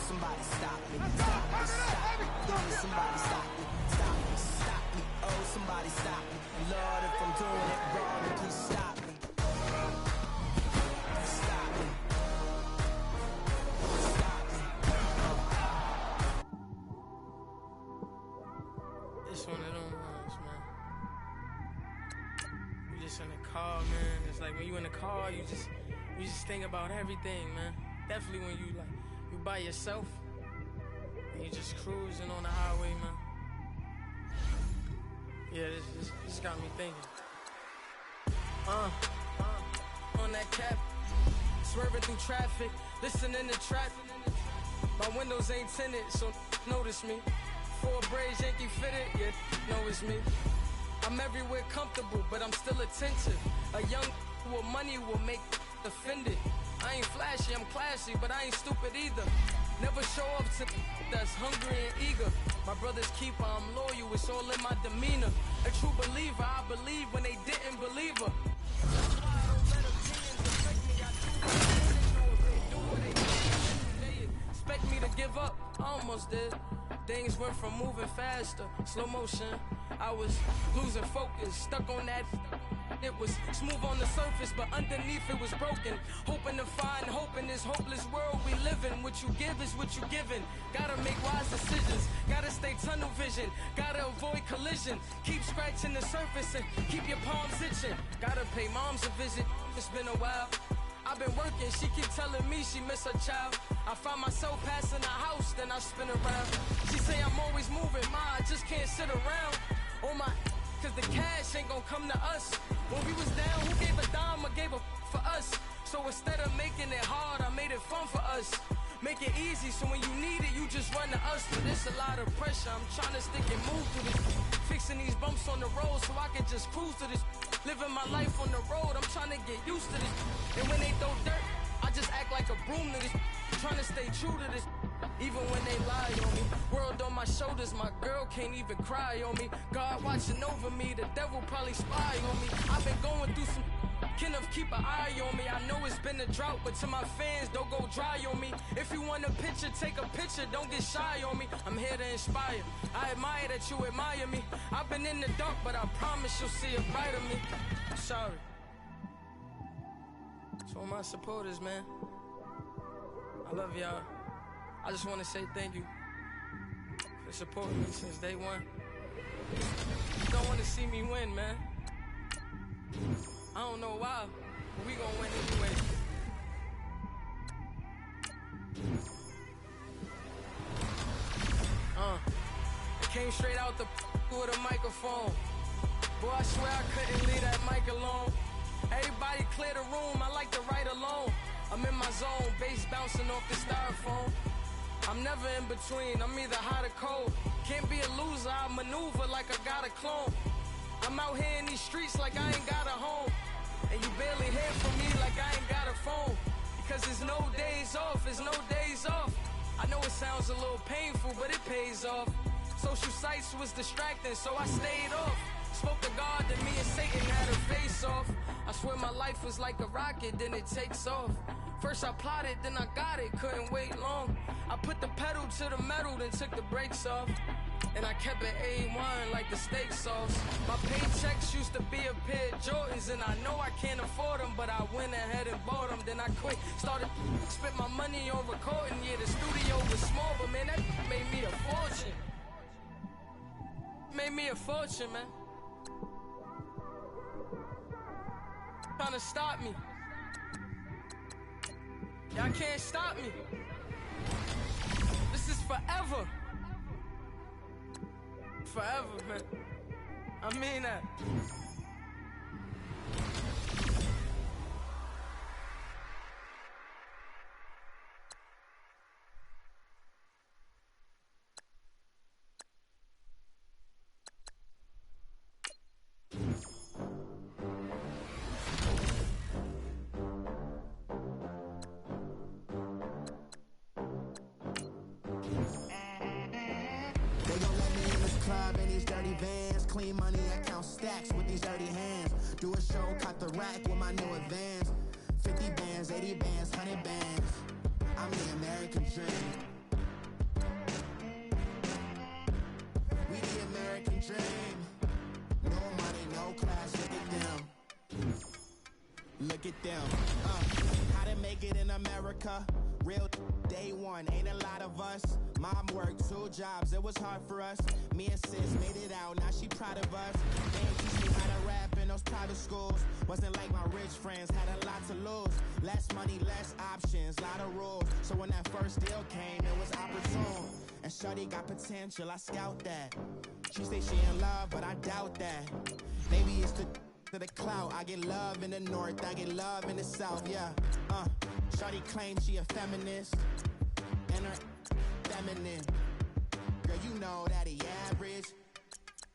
somebody stop me. Stop me, stop me. Please, somebody stop me. Stop me, stop me. Oh, somebody stop me. Lord, if I'm doing it wrong, then please stop me. Stop me. Stop me. It's one of them ones, man. You just in the car, man. It's like when you in the car, you just think about everything, man. Definitely when you by yourself and you just cruising on the highway, man. Yeah, this got me thinking. On that cap, swerving through traffic, listening to trap. My windows ain't tinted, so notice me. Four braids, Yankee fitted, yeah, know it's me. I'm everywhere comfortable, but I'm still attentive. A young with money will make offended. I ain't flashy, I'm classy, but I ain't stupid either. Never show up to that's hungry and eager. My brother's keeper, I'm loyal, it's all in my demeanor. A true believer, I believe when they didn't believe her. That's why I don't let opinions affect me. I do what they know if they do what they do. They expect me to give up, I almost did. Things went from moving faster, slow motion. I was losing focus, stuck on that. It was smooth on the surface, but underneath it was broken. Hoping to find hope in this hopeless world we live in. What you give is what you given. Gotta make wise decisions, gotta stay tunnel vision, gotta avoid collision. Keep scratching the surface and keep your palms itching. Gotta pay moms a visit, it's been a while. I've been working, she keep telling me she miss her child. I find myself passing the house, then I spin around. She say I'm always moving, ma, I just can't sit around. On my, cause the cash ain't gon' come to us. When we was down, who gave a dime or gave a for us? So instead of making it hard, I made it fun for us. Make it easy, so when you need it, you just run to us. But it's a lot of pressure, I'm trying to stick and move to this. Fixing these bumps on the road so I can just cruise to this. Living my life on the road, I'm trying to get used to this. And when they throw dirt, I just act like a broom to this. Trying to stay true to this, even when they lie on me. World on my shoulders, my girl can't even cry on me. God watching over me, the devil probably spy on me. I've been going through some, Kenneth keep an eye on me. I know it's been a drought, but to my fans, don't go dry on me. If you want a picture, take a picture, don't get shy on me. I'm here to inspire, I admire that you admire me. I've been in the dark, but I promise you'll see a bright of me. I'm sorry. To all my supporters, man, I love y'all. I just want to say thank you for supporting me since day one. You don't want to see me win, man. I don't know why, but we gon' win anyway. I came straight out the with a microphone. Boy, I swear I couldn't leave that mic alone. Everybody clear the room, I like to write alone. I'm in my zone, bass bouncing off the styrofoam. I'm never in between, I'm either hot or cold. Can't be a loser, I maneuver like I got a clone. I'm out here in these streets like I ain't got a home. And you barely hear from me like I ain't got a phone. Because there's no days off, there's no days off. I know it sounds a little painful, but it pays off. Social sites was distracting, so I stayed off. Spoke to God that me and Satan had a face off. I swear my life was like a rocket, then it takes off. First I plotted, then I got it, couldn't wait long. I put the pedal to the metal, then took the brakes off. And I kept it A1 like the steak sauce. My paychecks used to be a pair of Jordans, and I know I can't afford them, but I went ahead and bought them. Then I quit, started spent my money on recording. Yeah, the studio was small, but man, that made me a fortune. Made me a fortune, man. Trying to stop me. Y'all can't stop me. This is forever. Forever, man. I mean that. Clean money, I count stacks with these dirty hands. Do a show, caught the rack with my new advance. 50 bands, 80 bands, 100 bands. I'm the American dream. it in America. Real day one, ain't a lot of us. Mom worked 2 jobs, it was hard for us. Me and sis made it out, now she proud of us. They ain't teach me how to rap in those private schools. Wasn't like my rich friends, had a lot to lose. Less money, less options, lot of rules. So when that first deal came, it was opportune. And shorty got potential, I scout that. She say she in love, but I doubt that. Maybe it's to the clout. I get love in the north, I get love in the south, yeah. Shorty claims she a feminist, and her feminine. Girl, you know that he average.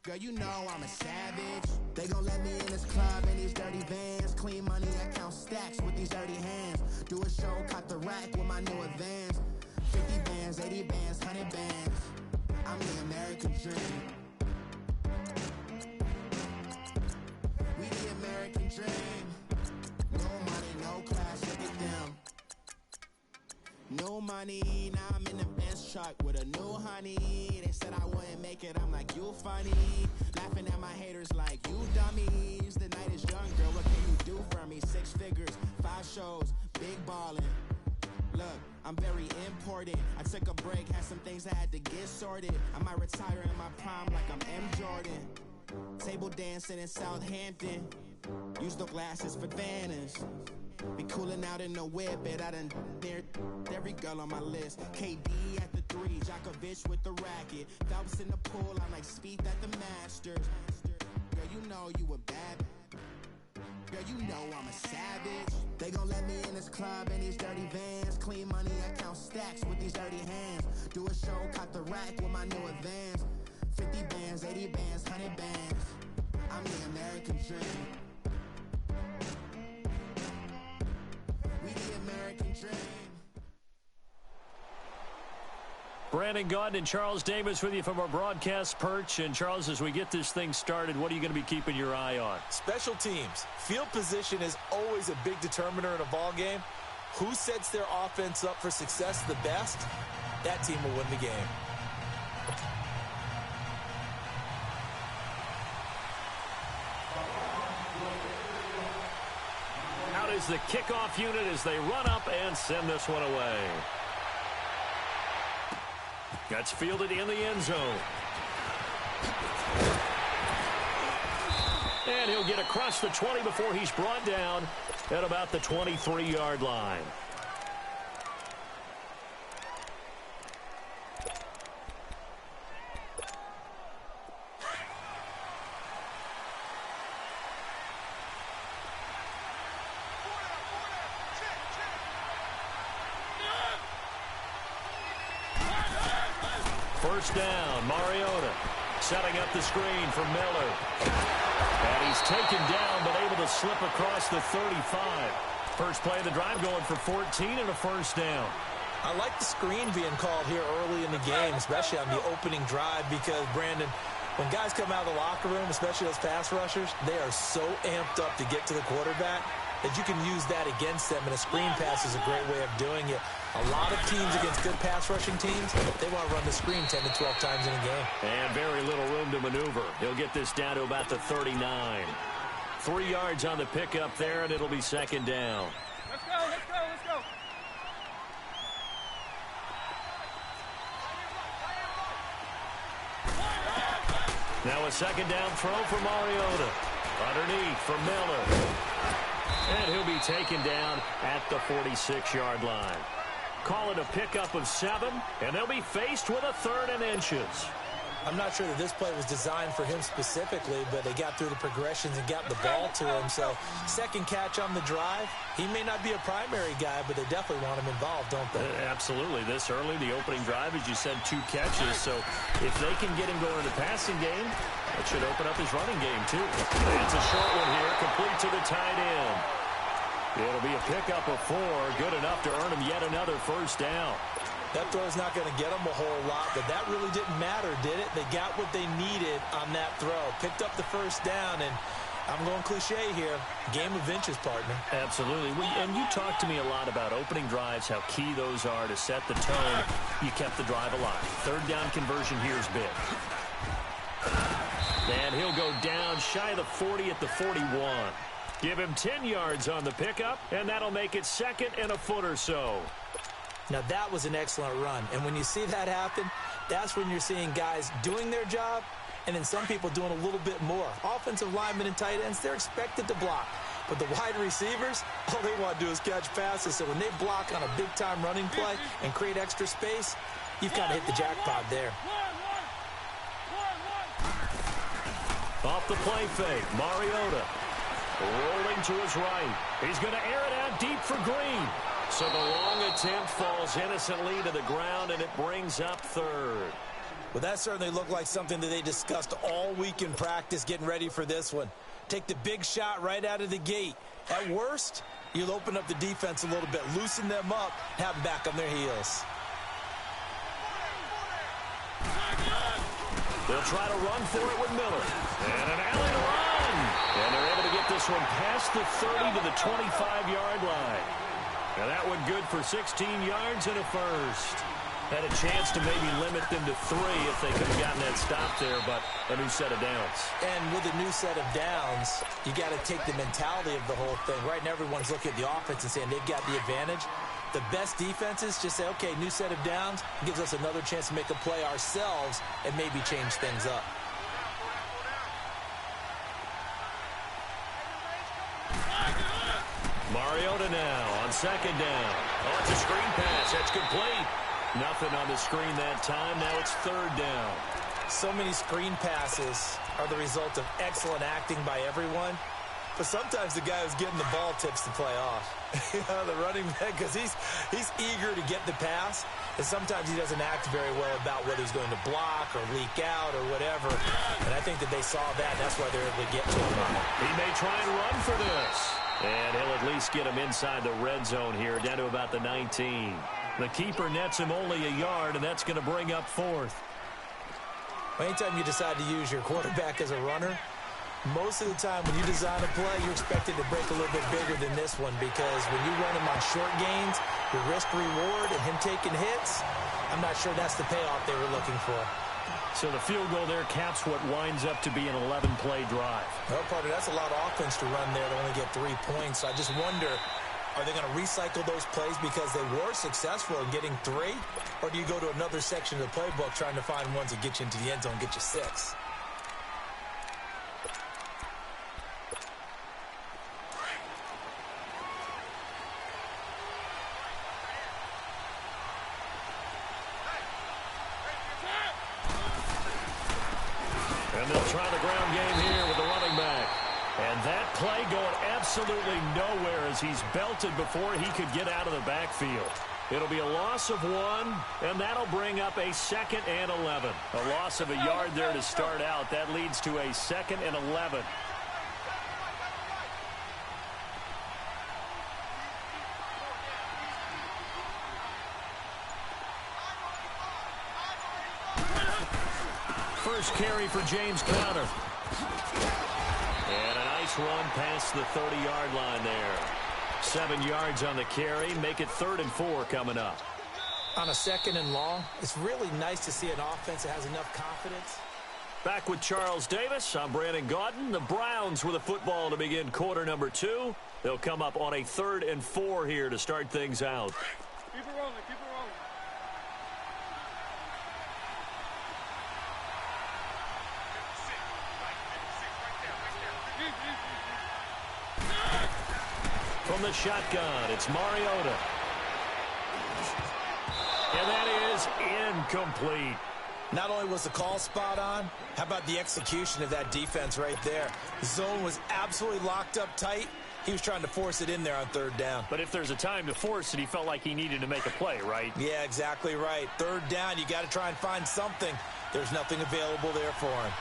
Girl, you know I'm a savage. They gon' let me in this club in these dirty vans. Clean money, I count stacks with these dirty hands. Do a show, cut the rack with my new advance. 50 bands, 80 bands, 100 bands. I'm the American dream. We the American dream. No money, no class, look at them. No money, now I'm in the Benz truck with a new honey. They said I wouldn't make it, I'm like, you funny. Laughing at my haters like, you dummies. The night is young, girl, what can you do for me? 6 figures, 5 shows, big ballin'. Look, I'm very important. I took a break, had some things I had to get sorted. I might retire in my prime like I'm M. Jordan. Table dancing in Southampton. Use the glasses for Vannas. Be cooling out in the whip, but I done dared every girl on my list. KD at the 3, Djokovic with the racket. Phelps in the pool, I'm like Speed at the Masters. Girl, you know you a bad. Girl, you know I'm a savage. They gon' let me in this club in these dirty vans. Clean money, I count stacks with these dirty hands. Do a show, cut the rack with my new advance. 50 bands, 80 bands, 100 bands. I'm the American dream. We the American dream. Brandon Gaudin and Charles Davis with you from our broadcast perch. And, Charles, as we get this thing started, what are you going to be keeping your eye on? Special teams. Field position is always a big determiner in a ball game. Who sets their offense up for success the best, that team will win the game. Out is the kickoff unit as they run up and send this one away. That's fielded in the end zone. And he'll get across the 20 before he's brought down at about the 23-yard line. First down, Mariota setting up the screen for Miller. And he's taken down but able to slip across the 35. First play of the drive going for 14 and a first down. I like the screen being called here early in the game, especially on the opening drive, because, Brandon, when guys come out of the locker room, especially those pass rushers, they are so amped up to get to the quarterback that you can use that against them, and a screen pass is a great way of doing it. A lot of teams against good pass rushing teams, they want to run the screen 10 to 12 times in a game. And very little room to maneuver. He'll get this down to about the 39. 3 yards on the pickup there, and it'll be second down. Let's go, let's go, let's go. Now a second down throw for Mariota. Underneath for Miller. And he'll be taken down at the 46-yard line. Call it a pickup of 7, and they'll be faced with a 3rd and inches. I'm not sure that this play was designed for him specifically, but they got through the progressions and got the ball to him. So, second catch on the drive. He may not be a primary guy, but they definitely want him involved, don't they? Absolutely. This early, the opening drive, as you said, 2 catches. So, if they can get him going in the passing game, that should open up his running game, too. It's a short one here, complete to the tight end. It'll be a pickup of 4, good enough to earn him yet another first down. That throw's not going to get them a whole lot, but that really didn't matter, did it? They got what they needed on that throw. Picked up the first down, and I'm going cliche here, game of inches, partner. Absolutely. And you talked to me a lot about opening drives, how key those are to set the tone. You kept the drive alive. 3rd down conversion here is big. And he'll go down shy of the 40 at the 41. Give him 10 yards on the pickup, and that'll make it 2nd and a foot or so. Now, that was an excellent run. And when you see that happen, that's when you're seeing guys doing their job and then some people doing a little bit more. Offensive linemen and tight ends, they're expected to block. But the wide receivers, all they want to do is catch passes. So when they block on a big-time running play and create extra space, you've kind of hit the jackpot there. Off the play fake, Mariota rolling to his right. He's going to air it out deep for Green. So the long attempt falls innocently to the ground, and it brings up 3rd. Well, that certainly looked like something that they discussed all week in practice getting ready for this one. Take the big shot right out of the gate. At worst, you'll open up the defense a little bit, loosen them up, have them back on their heels. They'll try to run for it with Miller. And an alley to run. And they're able to get this one past the 30 to the 25-yard line. And that one good for 16 yards and a first. Had a chance to maybe limit them to 3 if they could have gotten that stop there, but a new set of downs. And with a new set of downs, you got to take the mentality of the whole thing. Right now, everyone's looking at the offense and saying they've got the advantage. The best defenses just say, okay, new set of downs, gives us another chance to make a play ourselves and maybe change things up. Mariota now on 2nd down. Oh, it's a screen pass. That's complete. Nothing on the screen that time. Now it's 3rd down. So many screen passes are the result of excellent acting by everyone. But sometimes the guy who's getting the ball tips the play off. The running back, because he's eager to get the pass. And sometimes he doesn't act very well about whether he's going to block or leak out or whatever. And I think that they saw that. And that's why they're able to get to him on it. He may try and run for this. And he'll at least get him inside the red zone here, down to about the 19. The keeper nets him only a yard, and that's going to bring up 4th. Anytime you decide to use your quarterback as a runner, most of the time when you design a play, you're expected to break a little bit bigger than this one, because when you run him on short gains, your risk-reward and him taking hits, I'm not sure that's the payoff they were looking for. So the field goal there caps what winds up to be an 11-play drive. Well, partner, that's a lot of offense to run there to only get 3 points. So I just wonder, are they going to recycle those plays because they were successful in getting 3? Or do you go to another section of the playbook trying to find ones that get you into the end zone, get you 6? And they'll try the ground game here with the running back. And that play going absolutely nowhere as he's belted before he could get out of the backfield. It'll be a loss of 1, and that'll bring up a 2nd and 11. A loss of a yard there to start out. That leads to a 2nd and 11. First carry for James Conner. And a nice run past the 30-yard line there. 7 yards on the carry. Make it 3rd and 4 coming up. On a 2nd and long, it's really nice to see an offense that has enough confidence. Back with Charles Davis. I'm Brandon Gaudin. The Browns with a football to begin quarter number 2. They'll come up on a 3rd and 4 here to start things out. Keep it rolling, keep it rolling. From the shotgun, it's Mariota. And that is incomplete. Not only was the call spot on, how about the execution of that defense right there? The zone was absolutely locked up tight. He was trying to force it in there on 3rd down. But if there's a time to force it, he felt like he needed to make a play, right? Yeah, exactly right. 3rd down, you got to try and find something. There's nothing available there for him.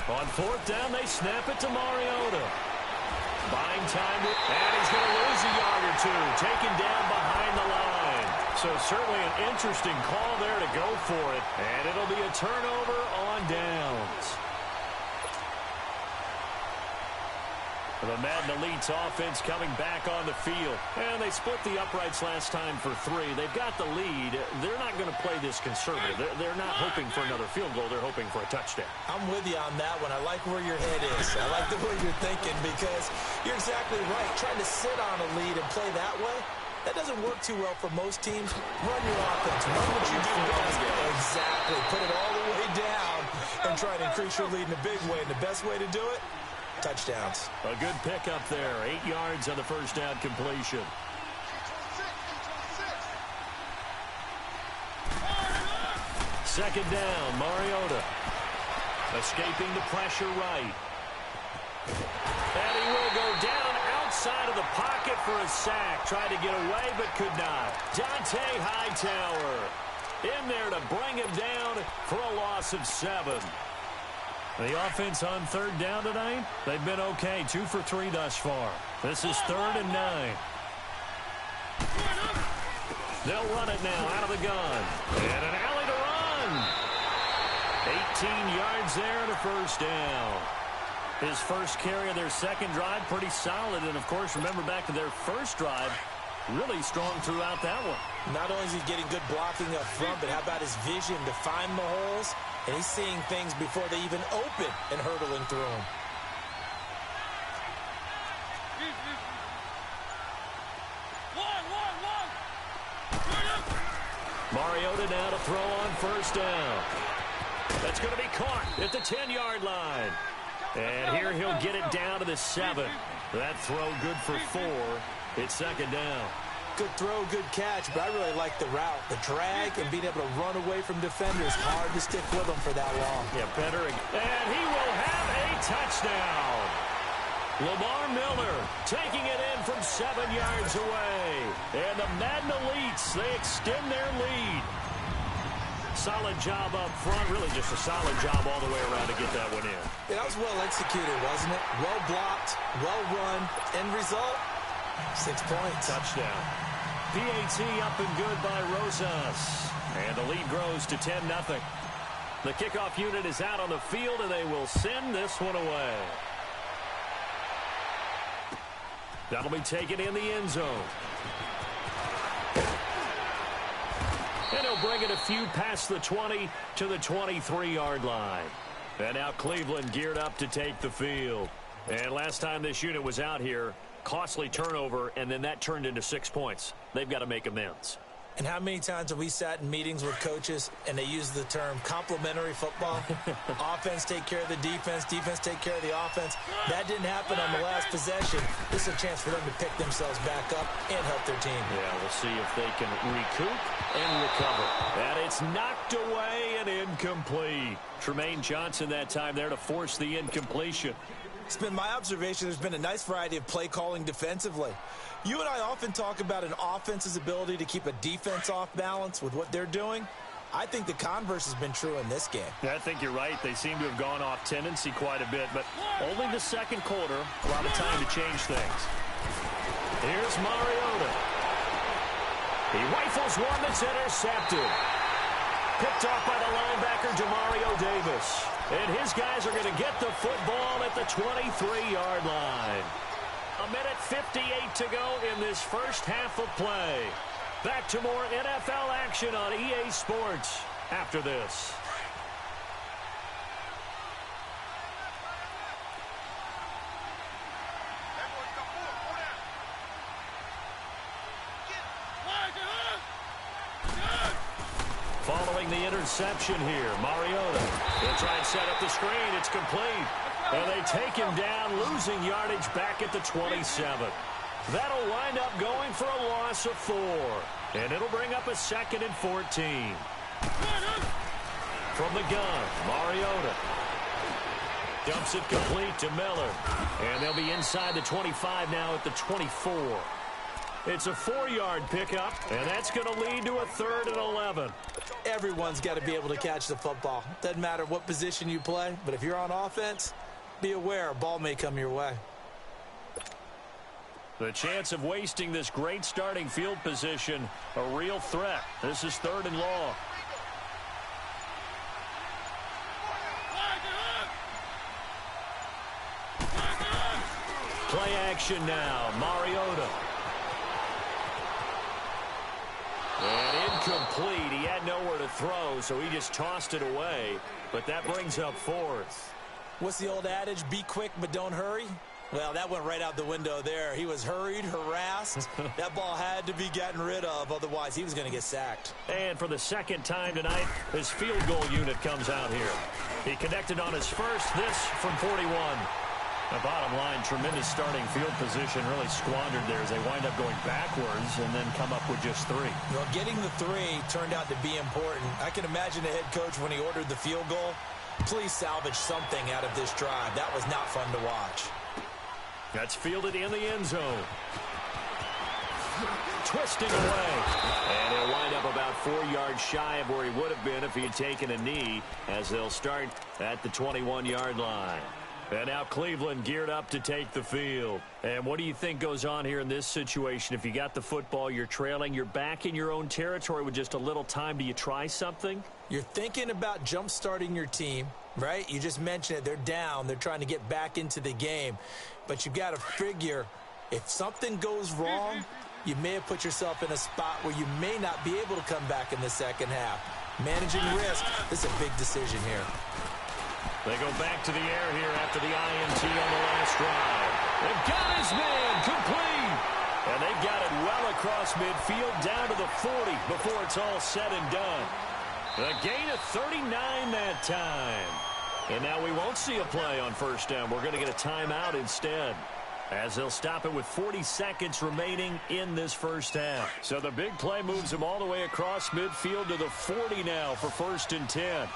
On 4th down, they snap it to Mariota. Buying time, and he's going to lose a yard or 2, taken down behind the line. So certainly an interesting call there to go for it, and it'll be a turnover on downs. The Madden Elite's offense coming back on the field. And they split the uprights last time for 3. They've got the lead. They're not going to play this conservative. They're not hoping for another field goal. They're hoping for a touchdown. I'm with you on that one. I like where your head is. I like the way you're thinking because you're exactly right. Trying to sit on a lead and play that way, that doesn't work too well for most teams. Run your offense. Run what you do best. Exactly. Put it all the way down and try to increase your lead in a big way. And the best way to do it, touchdowns. A good pickup there. 8 yards on the first down completion. Second down, Mariota. Escaping the pressure right. And he will go down outside of the pocket for a sack. Tried to get away, but could not. Dante Hightower in there to bring him down for a loss of 7. The offense on third down tonight, they've been okay. 2 for 3 thus far. This is 3rd and 9. They'll run it now out of the gun. And an alley to run. 18 yards there and a first down. His first carry of their second drive, pretty solid. And, of course, remember back to their first drive, really strong throughout that one. Not only is he getting good blocking up front, but how about his vision to find the holes? And he's seeing things before they even open and hurtling through them. Mariota now to throw on first down. That's going to be caught at the 10-yard line. And here he'll get it down to the 7. That throw good for 4. It's second down. Good throw, good catch, but I really like the route. The drag and being able to run away from defenders. Hard to stick with them for that long. Yeah, better. And he will have a touchdown. Lamar Miller taking it in from 7 yards away. And the Madden Elites, they extend their lead. Solid job up front. Really just a solid job all the way around to get that one in. Yeah, that was well executed, wasn't it? Well blocked, well run. End result, 6 points. Touchdown. PAT up and good by Rosas. And the lead grows to 10-0. The kickoff unit is out on the field, and they will send this one away. That'll be taken in the end zone. And he'll bring it a few past the 20 to the 23-yard line. And now Cleveland geared up to take the field. And last time this unit was out here, costly turnover, and then that turned into 6 points. They've got to make amends. And how many times have we sat in meetings with coaches and they use the term complementary football? Offense take care of the defense, defense take care of the offense. That didn't happen on the last possession. This is a chance for them to pick themselves back up and help their team. Yeah, we'll see if they can recoup and recover. And it's knocked away and incomplete. Tremaine Johnson that time there to force the incompletion. It's been my observation there's been a nice variety of play calling defensively. You and I often talk about an offense's ability to keep a defense off balance with what they're doing. I think the converse has been true in this game. Yeah, I think you're right. They seem to have gone off tendency quite a bit, but only the second quarter, a lot of time to change things. Here's Mariota. He rifles one that's intercepted. Picked off by the linebacker, Demario Davis. And his guys are going to get the football at the 23-yard line. 1:58 to go in this first half of play. Back to more NFL action on EA Sports after this. Following the interception here, Mariota. They'll try and set up the screen. It's complete. And they take him down, losing yardage back at the 27. That'll wind up going for a loss of 4. And it'll bring up a 2nd and 14. From the gun, Mariota. Dumps it complete to Miller. And they'll be inside the 25 now at the 24. It's a 4-yard pickup, and that's going to lead to a 3rd and 11. Everyone's got to be able to catch the football. Doesn't matter what position you play, but if you're on offense, be aware a ball may come your way. The chance of wasting this great starting field position, a real threat. This is 3rd and long. Play action now. Mariota. And incomplete. He had nowhere to throw, so he just tossed it away. But that brings up fourth. What's the old adage? Be quick, but don't hurry. Well, that went right out the window there. He was hurried, harassed. That ball had to be gotten rid of, otherwise he was going to get sacked. And for the second time tonight, his field goal unit comes out here. He connected on his first, this from 41. The bottom line, tremendous starting field position, really squandered there as they wind up going backwards and then come up with just 3. Well, getting the 3 turned out to be important. I can imagine the head coach when he ordered the field goal. Please salvage something out of this drive. That was not fun to watch. That's fielded in the end zone. Twisting away. And he'll wind up about 4 yards shy of where he would have been if he had taken a knee, as they'll start at the 21-yard line. And now Cleveland geared up to take the field. And what do you think goes on here in this situation? If you got the football, you're trailing, you're back in your own territory with just a little time. Do you try something? You're thinking about jump-starting your team, right? You just mentioned it. They're down. They're trying to get back into the game. But you've got to figure if something goes wrong, you may have put yourself in a spot where you may not be able to come back in the second half. Managing risk, this is a big decision here. They go back to the air here after the INT on the last drive. They've got his man complete. And they've got it well across midfield down to the 40 before it's all said and done. A gain of 39 that time. And now we won't see a play on first down. We're going to get a timeout instead, as they'll stop it with 40 seconds remaining in this first half. So the big play moves them all the way across midfield to the 40 now for 1st and 10.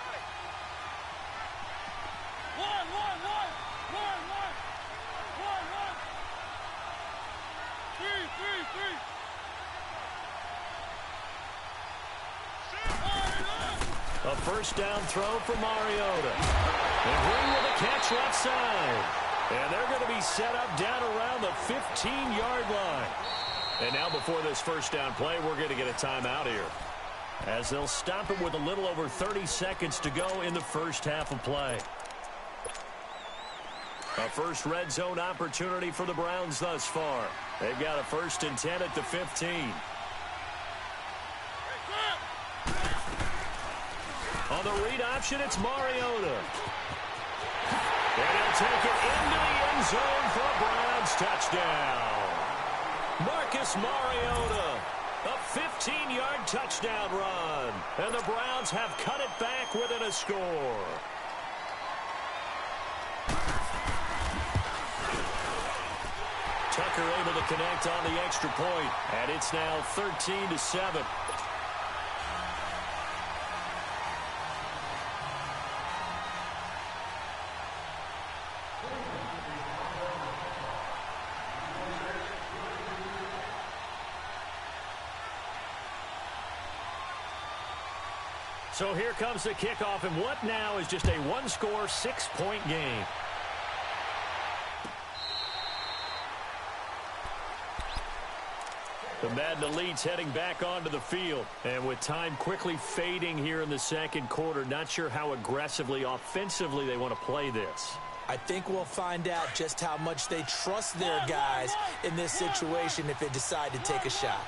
A first down throw for Mariota. And Green with a catch left side. And they're going to be set up down around the 15-yard line. And now before this first down play, we're going to get a timeout here, as they'll stop it with a little over 30 seconds to go in the first half of play. A first red zone opportunity for the Browns thus far. They've got a 1st and 10 at the 15. On the read option, it's Mariota. And he'll take it into the end zone for a Browns touchdown. Marcus Mariota, a 15-yard touchdown run. And the Browns have cut it back within a score. Tucker able to connect on the extra point, and it's now 13-7. So here comes the kickoff, and what now is just a one-score, 6-point game. The Madden Elite's heading back onto the field. And with time quickly fading here in the second quarter, not sure how aggressively, offensively they want to play this. I think we'll find out just how much they trust their guys in this situation if they decide to take a shot.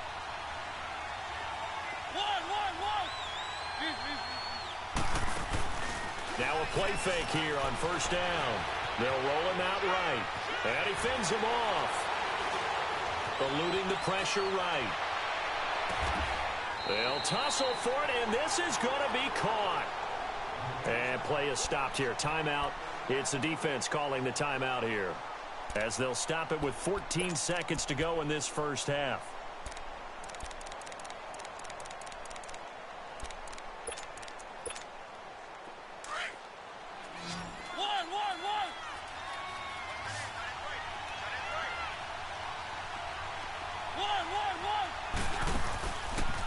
Now a play fake here on first down. They'll roll him out right. And he fends him off. Eluding the pressure right. They'll tussle for it, and this is going to be caught. And play is stopped here. Timeout. It's the defense calling the timeout here, as they'll stop it with 14 seconds to go in this first half.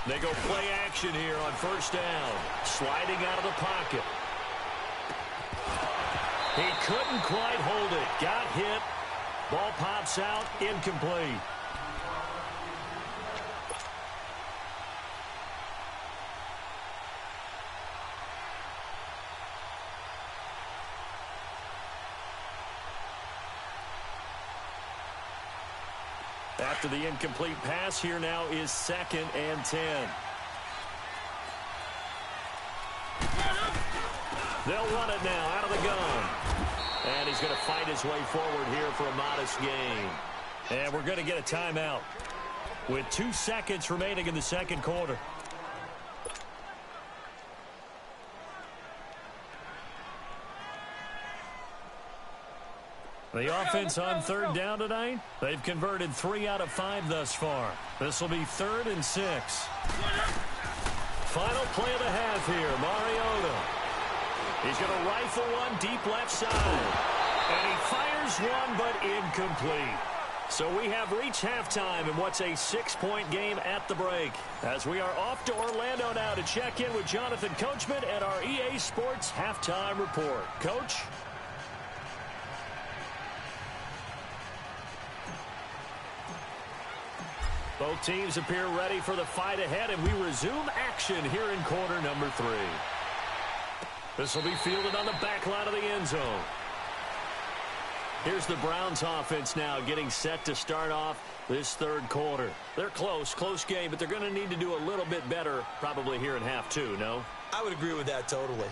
They go play action here on first down. Sliding out of the pocket. He couldn't quite hold it. Got hit. Ball pops out. Incomplete. After the incomplete pass, here now is 2nd and 10. They'll run it now out of the gun. And he's going to fight his way forward here for a modest gain. And we're going to get a timeout with 2 seconds remaining in the second quarter. The offense on 3rd down tonight, they've converted 3 out of 5 thus far. This will be 3rd and 6. Final play of the half here, Mariota. He's going to rifle one deep left side. And he fires one, but incomplete. So we have reached halftime in what's a 6-point game at the break. As we are off to Orlando now to check in with Jonathan Coachman and our EA Sports Halftime Report. Coach? Both teams appear ready for the fight ahead, and we resume action here in quarter number 3. This will be fielded on the back line of the end zone. Here's the Browns offense now getting set to start off this 3rd quarter. They're close game, but they're going to need to do a little bit better probably here in half 2, no? I would agree with that totally.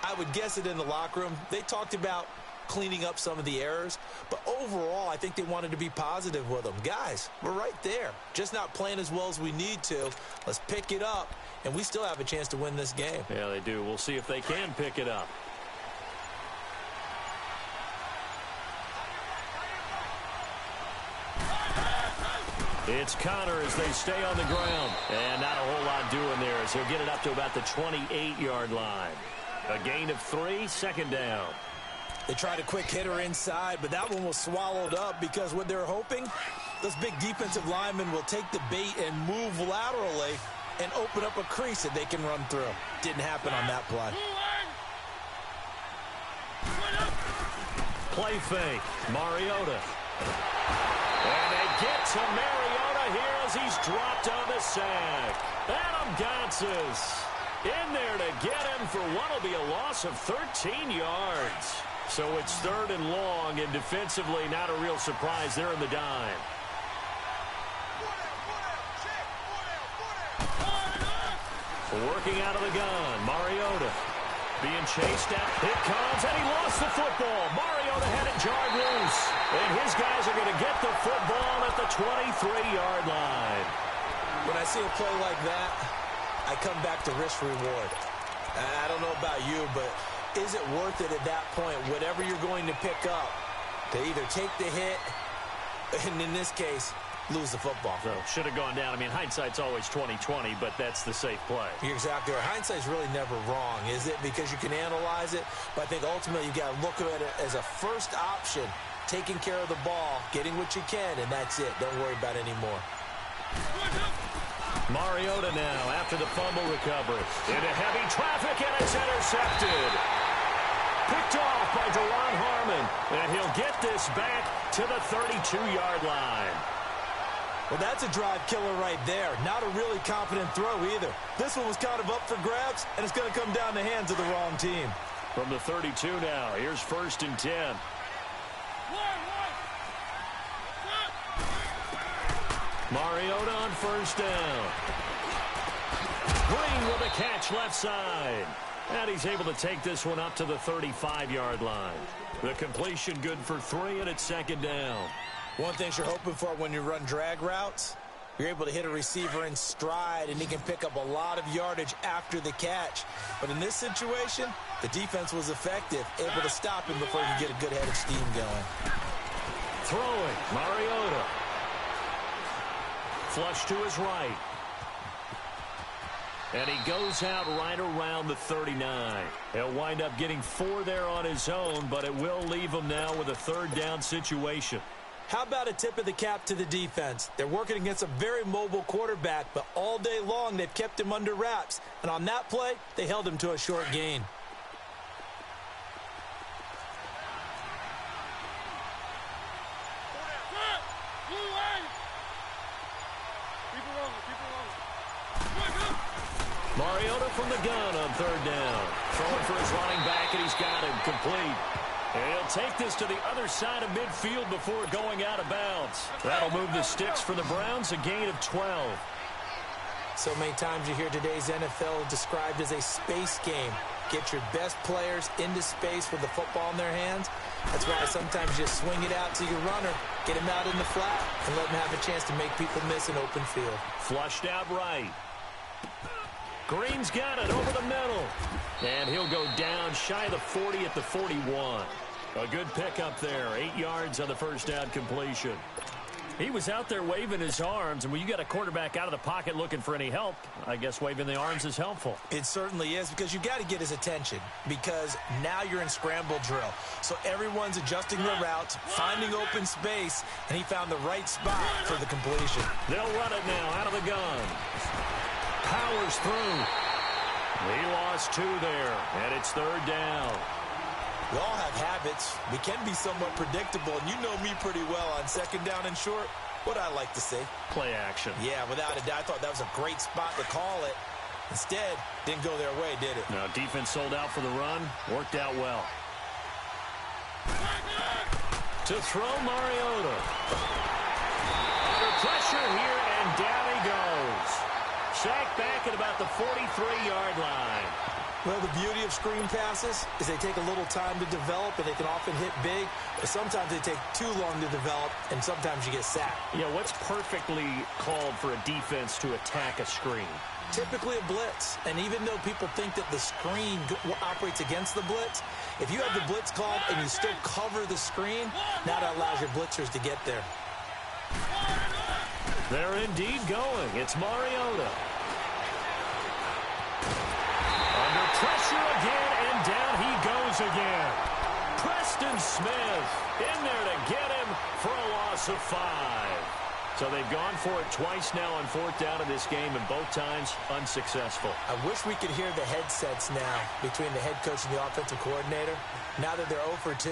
I would guess it in the locker room. They talked about cleaning up some of the errors, but overall I think they wanted to be positive with them. Guys, we're right there, just not playing as well as we need to. Let's pick it up, and we still have a chance to win this game. Yeah, they do. We'll see if they can pick it up. It's Connor as they stay on the ground, and not a whole lot doing there as he'll get it up to about the 28-yard line. A gain of 3, 2nd down. They tried a quick hitter inside, but that one was swallowed up because what they're hoping, those big defensive linemen will take the bait and move laterally and open up a crease that they can run through. Didn't happen on that play. Play fake, Mariota. And they get to Mariota here as he's dropped on the sack. Adam Gotsis in there to get him for what will be a loss of 13 yards. So it's 3rd and long, and defensively not a real surprise there in the dime. Working out of the gun, Mariota being chased out. It comes, and he lost the football. Mariota had it jarred loose, and his guys are going to get the football at the 23-yard line. When I see a play like that, I come back to risk-reward. I don't know about you, but is it worth it at that point, whatever you're going to pick up, to either take the hit, and in this case, lose the football? So should have gone down. I mean, hindsight's always 20/20, but that's the safe play. You're exactly right. Hindsight's really never wrong, is it? Because you can analyze it, but I think ultimately you got to look at it as a first option, taking care of the ball, getting what you can, and that's it. Don't worry about it anymore. Mariota now after the fumble recovery. Into heavy traffic, and it's intercepted. Picked off by Deron Harmon, and he'll get this back to the 32-yard line. Well, that's a drive killer right there. Not a really confident throw either. This one was kind of up for grabs, and it's going to come down the hands of the wrong team. From the 32 now, here's 1st and 10. Mariota on 1st down. Green with a catch left side. And he's able to take this one up to the 35-yard line. The completion good for 3, and it's 2nd down. One thing you're hoping for when you run drag routes, you're able to hit a receiver in stride, and he can pick up a lot of yardage after the catch. But in this situation, the defense was effective, able to stop him before he could get a good head of steam going. Throwing, Mariota. Flush to his right. And he goes out right around the 39. He'll wind up getting 4 there on his own, but it will leave him now with a 3rd down situation. How about a tip of the cap to the defense? They're working against a very mobile quarterback, but all day long they've kept him under wraps. And on that play, they held him to a short gain. Mariota from the gun on 3rd down. Throwing for his running back, and he's got him complete. And he'll take this to the other side of midfield before going out of bounds. That'll move the sticks for the Browns, a gain of 12. So many times you hear today's NFL described as a space game. Get your best players into space with the football in their hands. That's why sometimes you just swing it out to your runner, get him out in the flat, and let him have a chance to make people miss an open field. Flushed out right. Green's got it over the middle. And he'll go down shy of the 40 at the 41. A good pickup there. 8 yards on the first down completion. He was out there waving his arms, and when you got a quarterback out of the pocket looking for any help, I guess waving the arms is helpful. It certainly is, because you got to get his attention, because now you're in scramble drill. So everyone's adjusting their routes, finding open space, and he found the right spot for the completion. They'll run it now out of the gun. Powers through. He lost 2 there, and it's third down. We all have habits. We can be somewhat predictable, and you know me pretty well on second down and short. What I like to say? Play action. Yeah, without a doubt. I thought that was a great spot to call it. Instead, didn't go their way, did it? No, defense sold out for the run. Worked out well. To throw, Mariota. Under pressure here, and down he goes. Sacked back at about the 43-yard line. Well, the beauty of screen passes is they take a little time to develop, and they can often hit big, but sometimes they take too long to develop, and sometimes you get sacked. Yeah, what's perfectly called for a defense to attack a screen? Typically a blitz, and even though people think that the screen operates against the blitz, if you have the blitz called and you still cover the screen, now that allows your blitzers to get there. They're indeed going. It's Mariota. Under pressure again, and down he goes again. Preston Smith in there to get him for a loss of 5. So they've gone for it twice now on fourth down in this game, and both times unsuccessful. I wish we could hear the headsets now between the head coach and the offensive coordinator. Now that they're 0 for 2,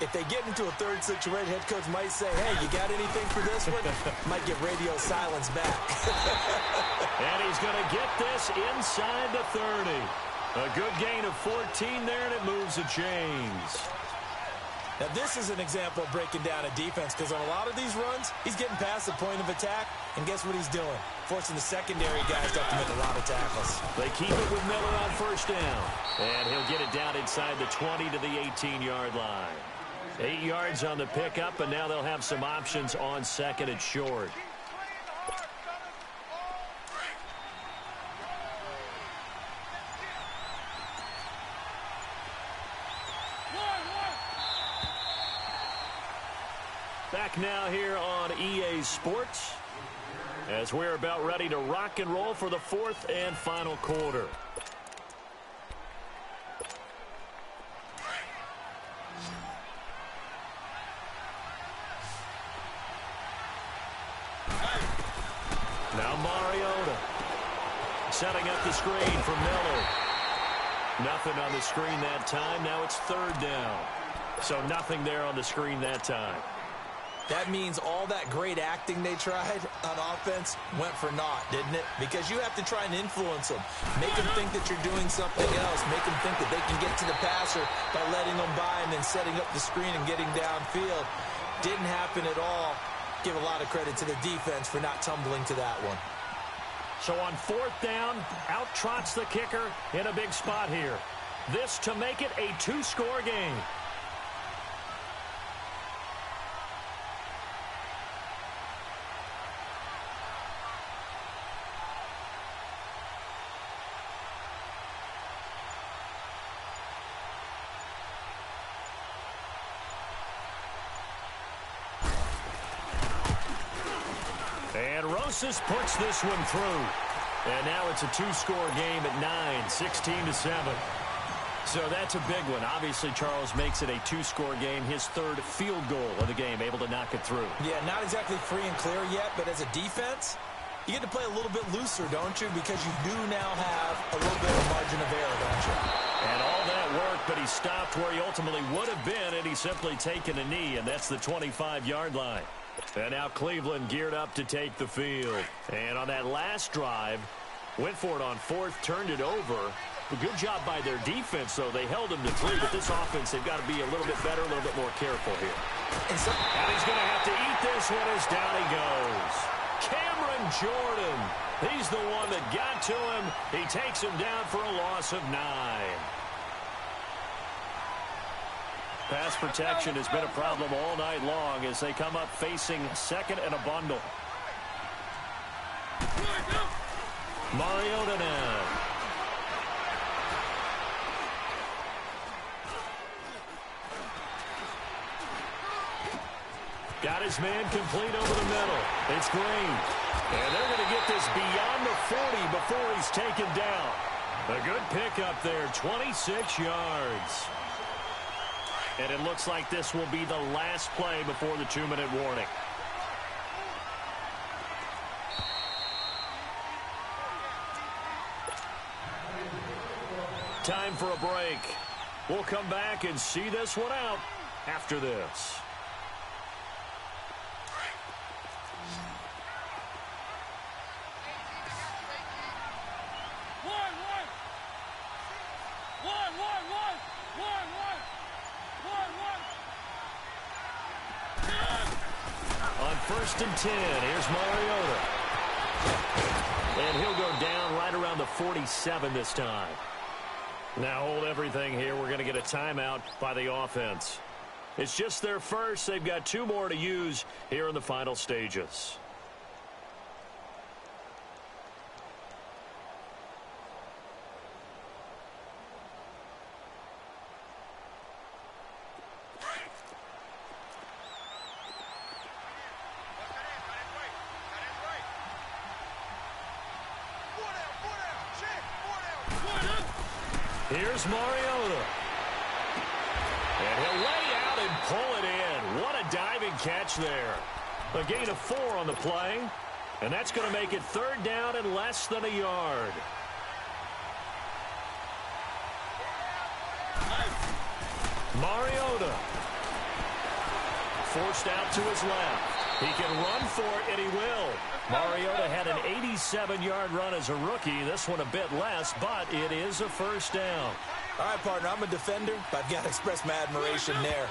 if they get into a third situation, head coach might say, hey, you got anything for this one? Might get radio silence back. And he's going to get this inside the 30. A good gain of 14 there, and it moves the chains. Now, this is an example of breaking down a defense, because on a lot of these runs, he's getting past the point of attack, and guess what he's doing? Forcing the secondary guys to have to make a lot of tackles. They keep it with Miller on first down. And he'll get it down inside the 20 to the 18-yard line. 8 yards on the pickup, and now they'll have some options on second and short. Back now here on EA Sports, as we're about ready to rock and roll for the fourth and final quarter. Now Mariota setting up the screen for Miller. Nothing on the screen that time. Now it's third down. So nothing there on the screen that time. That means all that great acting they tried on offense went for naught, didn't it? Because you have to try and influence them. Make them think that you're doing something else. Make them think that they can get to the passer by letting them by and then setting up the screen and getting downfield. Didn't happen at all. Give a lot of credit to the defense for not tumbling to that one. So on fourth down, out trots the kicker in a big spot here. This to make it a 2-score game. And Rosas puts this one through. And now it's a 2-score game at 9, 16-7. So that's a big one. Obviously, Charles makes it a 2-score game. His third field goal of the game, able to knock it through. Yeah, not exactly free and clear yet, but as a defense, you get to play a little bit looser, don't you? Because you do now have a little bit of margin of error, don't you? And all that work, but he stopped where he ultimately would have been, and he's simply taken a knee, and that's the 25-yard line. And now Cleveland geared up to take the field. And on that last drive, went for it on fourth, turned it over, A good job by their defense, though. They held them to 3, but this offense, they've got to be a little bit better, a little bit more careful here. And he's going to have to eat this one as down he goes. Cameron Jordan, he's the one that got to him. He takes him down for a loss of 9. Pass protection has been a problem all night long as they come up facing second and a bundle. Mariota now. Got his man complete over the middle. It's Green. And they're going to get this beyond the 40 before he's taken down. A good pickup there, 26 yards. And it looks like this will be the last play before the 2-minute warning. Time for a break. We'll come back and see this one out after this. First and 10. Here's Mariota. And he'll go down right around the 47 this time. Now hold everything here. We're going to get a timeout by the offense. It's just their first. They've got 2 more to use here in the final stages. Here's Mariota. And he'll lay out and pull it in. What a diving catch there. A gain of 4 on the play. And that's going to make it 3rd down and less than a yard. Mariota. Forced out to his left. He can run for it, and he will. Mariota had an 87-yard run as a rookie. This one a bit less, but it is a first down. All right, partner, I'm a defender, but I've got to express my admiration there.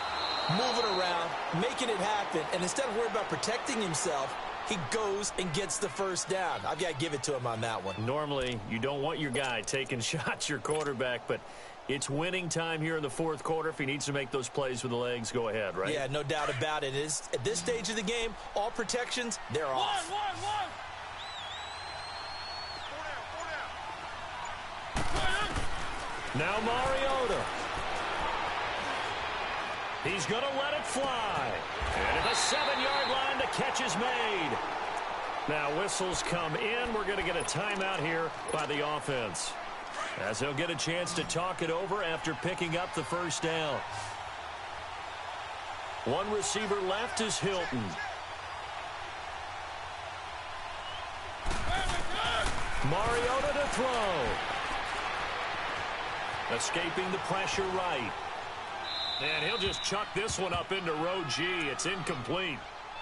Moving around, making it happen, and instead of worrying about protecting himself, he goes and gets the first down. I've got to give it to him on that one. Normally, you don't want your guy taking shots, your quarterback, but it's winning time here in the 4th quarter. If he needs to make those plays with the legs, go ahead, right? Yeah, no doubt about it. At this stage of the game, all protections, they're off. Now Mariota. He's going to let it fly. And at the 7-yard line, the catch is made. Now whistles come in. We're going to get a timeout here by the offense, as they'll get a chance to talk it over after picking up the first down. One receiver left is Hilton. Mariota to throw. Escaping the pressure right. And he'll just chuck this one up into row G. It's incomplete.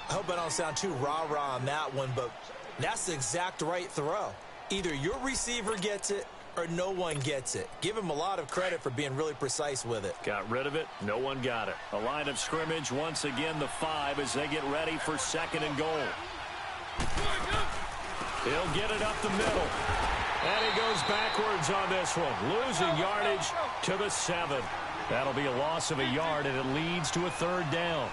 I hope I don't sound too rah-rah on that one, but that's the exact right throw. Either your receiver gets it or no one gets it. Give him a lot of credit for being really precise with it. Got rid of it. No one got it. A line of scrimmage, once again, the 5 as they get ready for 2nd and goal. He'll get it up the middle. And he goes backwards on this one. Losing yardage to the 7. That'll be a loss of a yard, and it leads to a 3rd down.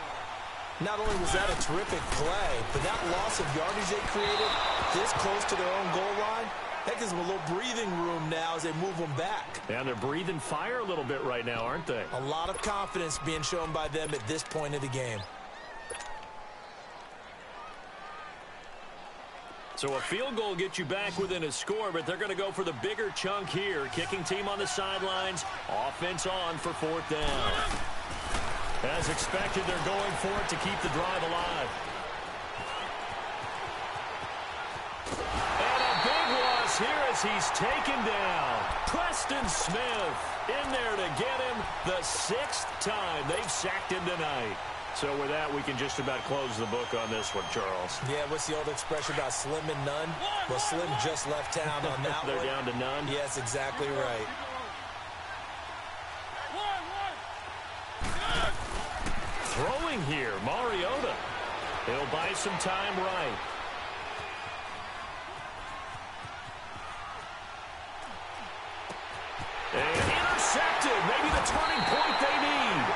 Not only was that a terrific play, but that loss of yardage they created this close to their own goal line, that gives them a little breathing room now as they move them back. And they're breathing fire a little bit right now, aren't they? A lot of confidence being shown by them at this point of the game. So a field goal gets you back within a score, but they're going to go for the bigger chunk here. Kicking team on the sidelines. Offense on for 4th down. As expected, they're going for it to keep the drive alive. And a big loss here as he's taken down. Preston Smith in there to get him the 6th time they've sacked him tonight. So with that, we can just about close the book on this one, Charles. Yeah, what's the old expression about slim and none? Well, Slim just left town on that one. They're down to none? Yes, exactly right. doing here? Mariota. He'll buy some time right. And intercepted. Maybe the turning point they need.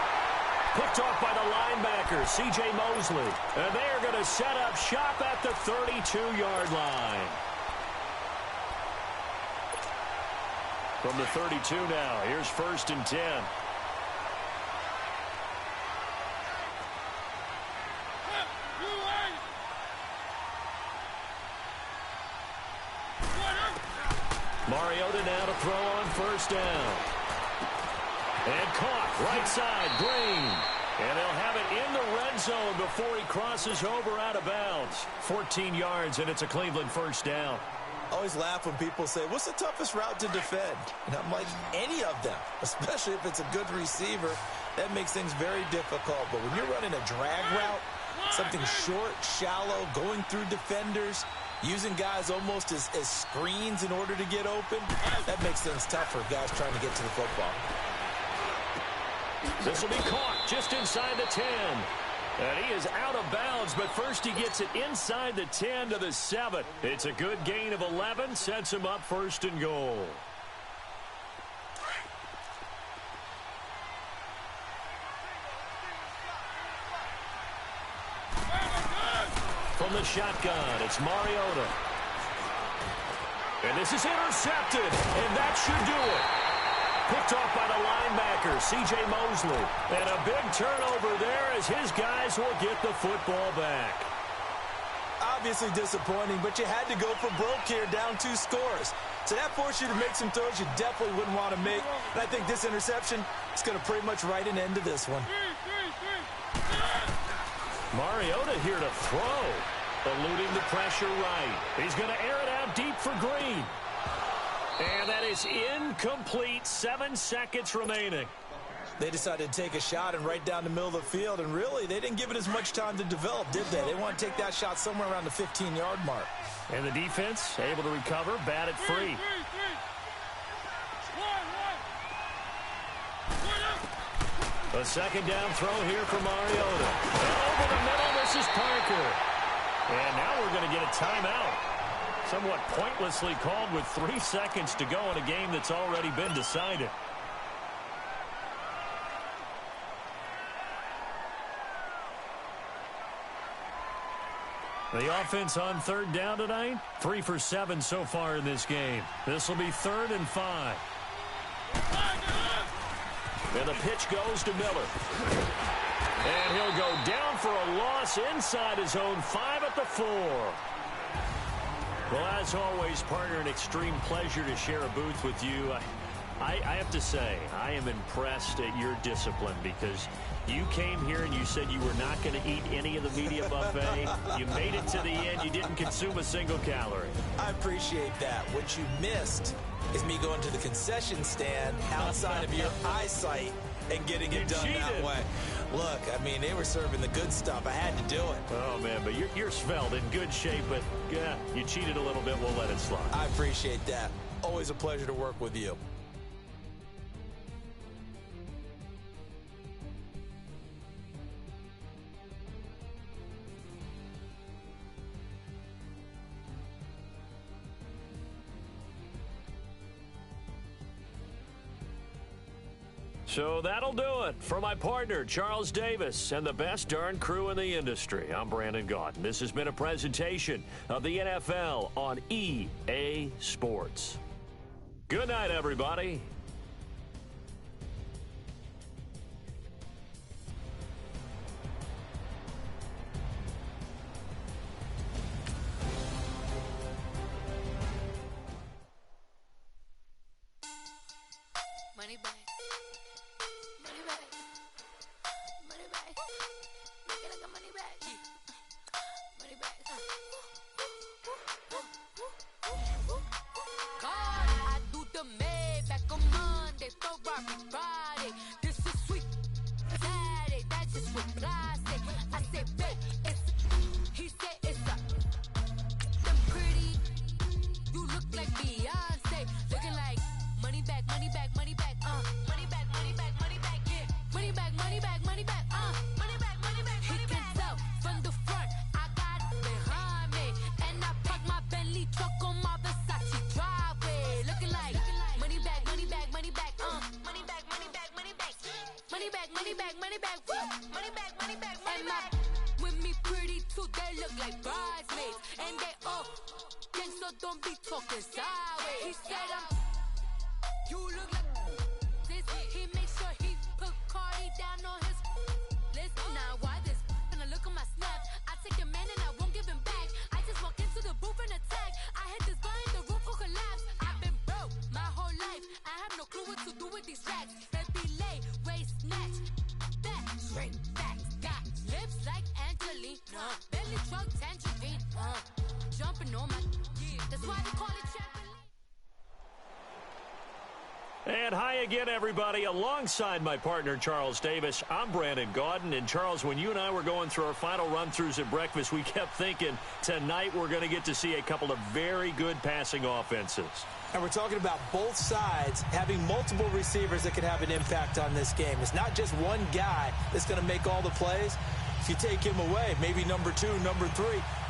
Picked off by the linebacker, C.J. Mosley. And they're going to set up shop at the 32-yard line. From the 32 now, here's 1st and 10. Mariota now to throw on 1st down. And caught, right side, Green. And they'll have it in the red zone before he crosses over out of bounds. 14 yards, and it's a Cleveland 1st down. I always laugh when people say, what's the toughest route to defend? And I'm like, any of them, especially if it's a good receiver. That makes things very difficult. But when you're running a drag route, something short, shallow, going through defenders, using guys almost as screens in order to get open, that makes things tough for guys trying to get to the football. This will be caught just inside the 10. And he is out of bounds, but first he gets it inside the 10 to the 7. It's a good gain of 11, sets him up 1st and goal. From the shotgun, it's Mariota. And this is intercepted, and that should do it. Picked off by the linebacker, C.J. Mosley. And a big turnover there as his guys will get the football back. Obviously disappointing, but you had to go for broke here, down 2 scores. So that forced you to make some throws you definitely wouldn't want to make. And I think this interception is going to pretty much write an end to this one. Mariota here to throw. Eluding the pressure right. He's going to air it out deep for Green. And that is incomplete. 7 seconds remaining. They decided to take a shot and right down the middle of the field, and really, they didn't give it as much time to develop, did they? They want to take that shot somewhere around the 15-yard mark. And the defense able to recover, bat it free. A 2nd down throw here for Mariota. And over the middle, this is Parker. And now we're going to get a timeout. Somewhat pointlessly called with 3 seconds to go in a game that's already been decided. The offense on 3rd down tonight, 3 for 7 so far in this game. This will be 3rd and 5. And the pitch goes to Miller. And he'll go down for a loss inside his own 5 at the 4. Well, as always, partner, an extreme pleasure to share a booth with you. I have to say, I am impressed at your discipline because you came here and you said you were not going to eat any of the media buffet. You made it to the end. You didn't consume a single calorie. I appreciate that. What you missed is me going to the concession stand outside of your eyesight and getting it done that way. Look, I mean, they were serving the good stuff. I had to do it. Oh, man, but you're svelte, in good shape, but yeah, you cheated a little bit. We'll let it slide. I appreciate that. Always a pleasure to work with you. So that'll do it for my partner, Charles Davis, and the best darn crew in the industry. I'm Brandon Gaudin. This has been a presentation of the NFL on EA Sports. Good night, everybody. Money back. Money back. Money back. Make it like a money back. Money back. God, I do the Maybach on Monday, Ferrari Friday. This is sweet Saturday, that's just with plastic. I said, babe, he said it's a them pretty. You look like Beyonce, looking like money back, money back, money back, money back, money back, money back, yeah. Money back, money back, money back, money back, money back. Gangsta, don't be talking sideways. He said you look like this. He makes sure he put Cardi down on his list. Now why this? When I look on my snap, I take a man and I won't give him back. I just walk into the booth and attack. I hit this guy in the roof will collapse. I've been broke my whole life. I have no clue what to do with these racks. Baby lay, waist snatch, back straight back. Got lips like Angelina, belly truck tangerine. Jumping on my, that's why they call it champion. And hi again, everybody. Alongside my partner, Charles Davis, I'm Brandon Gaudin. And, Charles, when you and I were going through our final run-throughs at breakfast, we kept thinking tonight we're going to get to see a couple of very good passing offenses. And we're talking about both sides having multiple receivers that can have an impact on this game. It's not just one guy that's going to make all the plays. If you take him away, maybe number 2, number 3,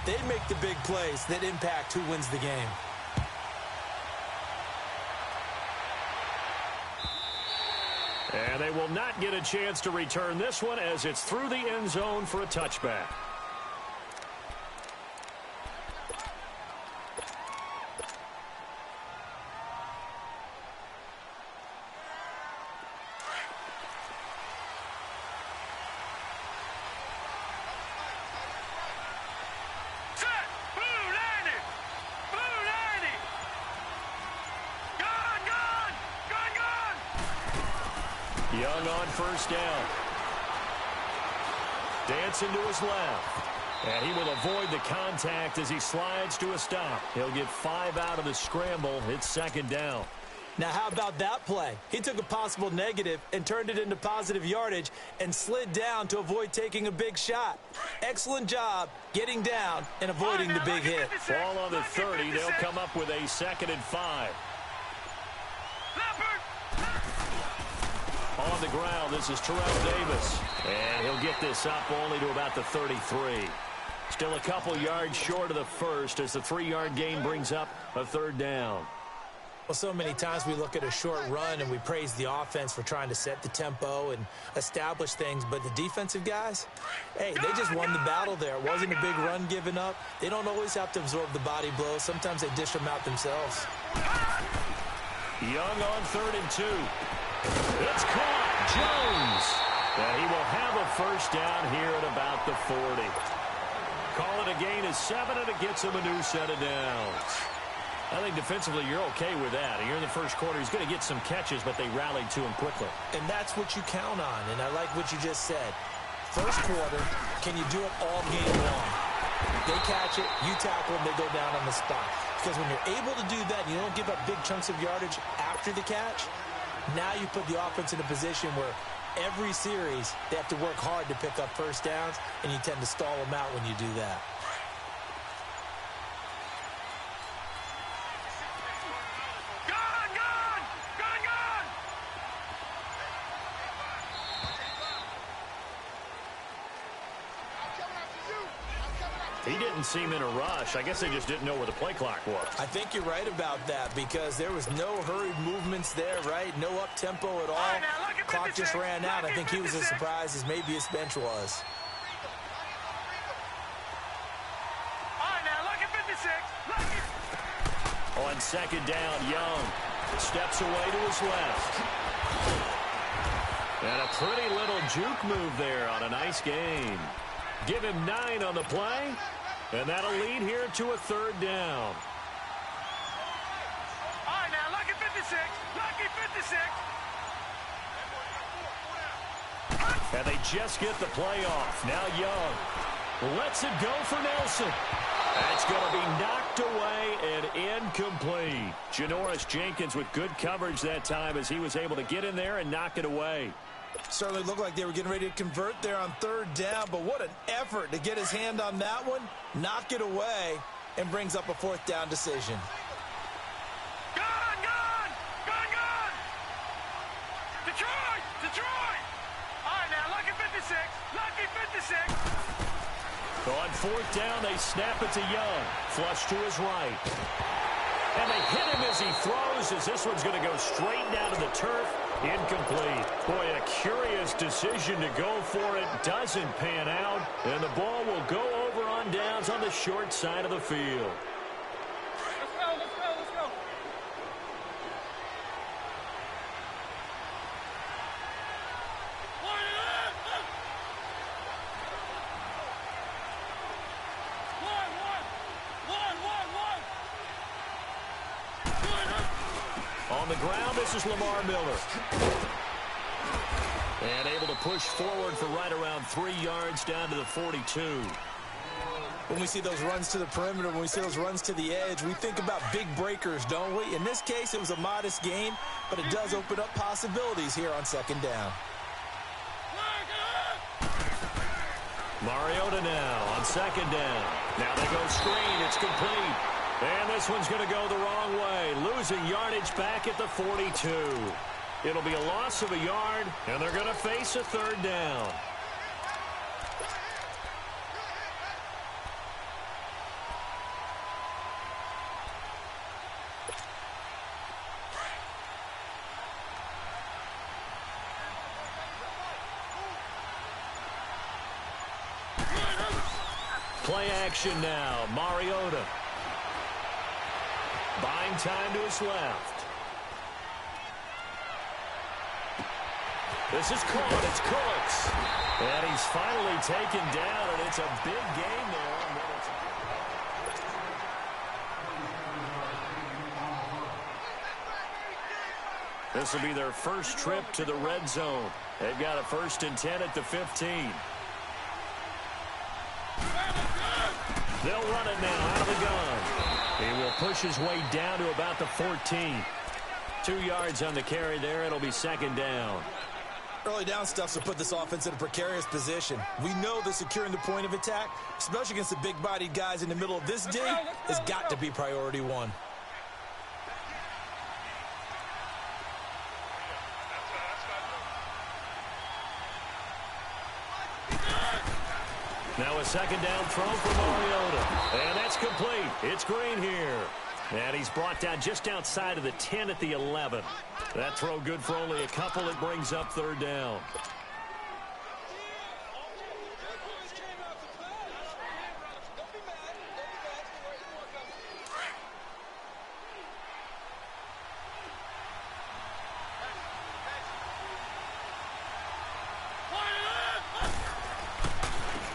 they make the big plays that impact who wins the game. And they will not get a chance to return this one as it's through the end zone for a touchback. Young on first down. Dancing to his left. And he will avoid the contact as he slides to a stop. He'll get 5 out of the scramble. It's second down. Now, how about that play? He took a possible negative and turned it into positive yardage and slid down to avoid taking a big shot. Excellent job getting down and avoiding the big hit. Ball on the 30. They'll come up with a 2nd and 5. On the ground, this is Terrell Davis. And he'll get this up only to about the 33. Still a couple yards short of the first as the 3-yard gain brings up a 3rd down. Well, so many times we look at a short run and we praise the offense for trying to set the tempo and establish things, but the defensive guys, hey, they just won the battle there. It wasn't a big run given up. They don't always have to absorb the body blows. Sometimes they dish them out themselves. Young on 3rd and 2. It's caught. Jones. And he will have a first down here at about the 40. Call it a gain of 7, and it gets him a new set of downs. I think defensively you're okay with that. Here in the first quarter, he's going to get some catches, but they rallied to him quickly. And that's what you count on, and I like what you just said. First quarter, can you do it all game long? They catch it, you tackle them, they go down on the spot. Because when you're able to do that, you don't give up big chunks of yardage after the catch. Now you put the offense in a position where every series they have to work hard to pick up first downs, and you tend to stall them out when you do that. He didn't seem in a rush. I guess they just didn't know where the play clock was. I think you're right about that because there was no hurried movements there, right? No up-tempo at all. Clock just ran out. I think he was as surprised as maybe his bench was. On 2nd down, Young steps away to his left. And a pretty little juke move there on a nice game. Give him 9 on the play, and that'll lead here to a 3rd down. All right, now, lucky 56. Lucky 56. And they just get the play off. Now Young lets it go for Nelson. That's going to be knocked away and incomplete. Janoris Jenkins with good coverage that time as he was able to get in there and knock it away. Certainly looked like they were getting ready to convert there on 3rd down, but what an effort to get his hand on that one, knock it away, and brings up a 4th down decision. Gone! Detroit! All right, now, lucky 56. Lucky 56. On 4th down, they snap it to Young. Flush to his right. And they hit him as he throws, as this one's going to go straight down to the turf. Incomplete. Boy, a curious decision to go for it. Doesn't pan out. And the ball will go over on on downs on the short side of the field. Let's go. On the ground, this is Lamar Miller. And able to push forward for right around 3 yards down to the 42. When we see those runs to the perimeter, when we see those runs to the edge, we think about big breakers, don't we? In this case, it was a modest gain, but it does open up possibilities here on second down. Mariota now on second down. Now they go screen. It's complete. And this one's going to go the wrong way. Losing yardage back at the 42. It'll be a loss of a yard, and they're going to face a third down. Play action now. Mariota. Buying time to his left. This is caught. It's Cooks. And he's finally taken down, and it's a big game there. This will be their first trip to the red zone. They've got a 1st and 10 at the 15. They'll run it now out of the gun. He will push his way down to about the 14. 2 yards on the carry there. It'll be second down. Early down stuff to put this offense in a precarious position. We know that securing the point of attack, especially against the big-bodied guys in the middle of this day, has got to be priority one. Now a second down throw for Mariota. And that's complete. It's Green here. And he's brought down just outside of the 10 at the 11. That throw good for only a couple. It brings up third down.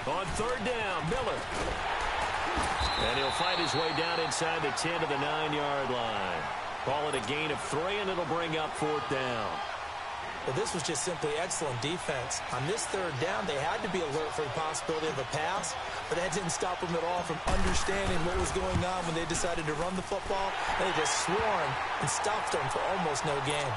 On third down, Miller. And he'll fight his way down inside the 10 to the 9-yard line. Call it a gain of 3, and it'll bring up fourth down. Well, this was just simply excellent defense. On this third down, they had to be alert for the possibility of a pass, but that didn't stop them at all from understanding what was going on when they decided to run the football. They just swarmed and stopped them for almost no gain.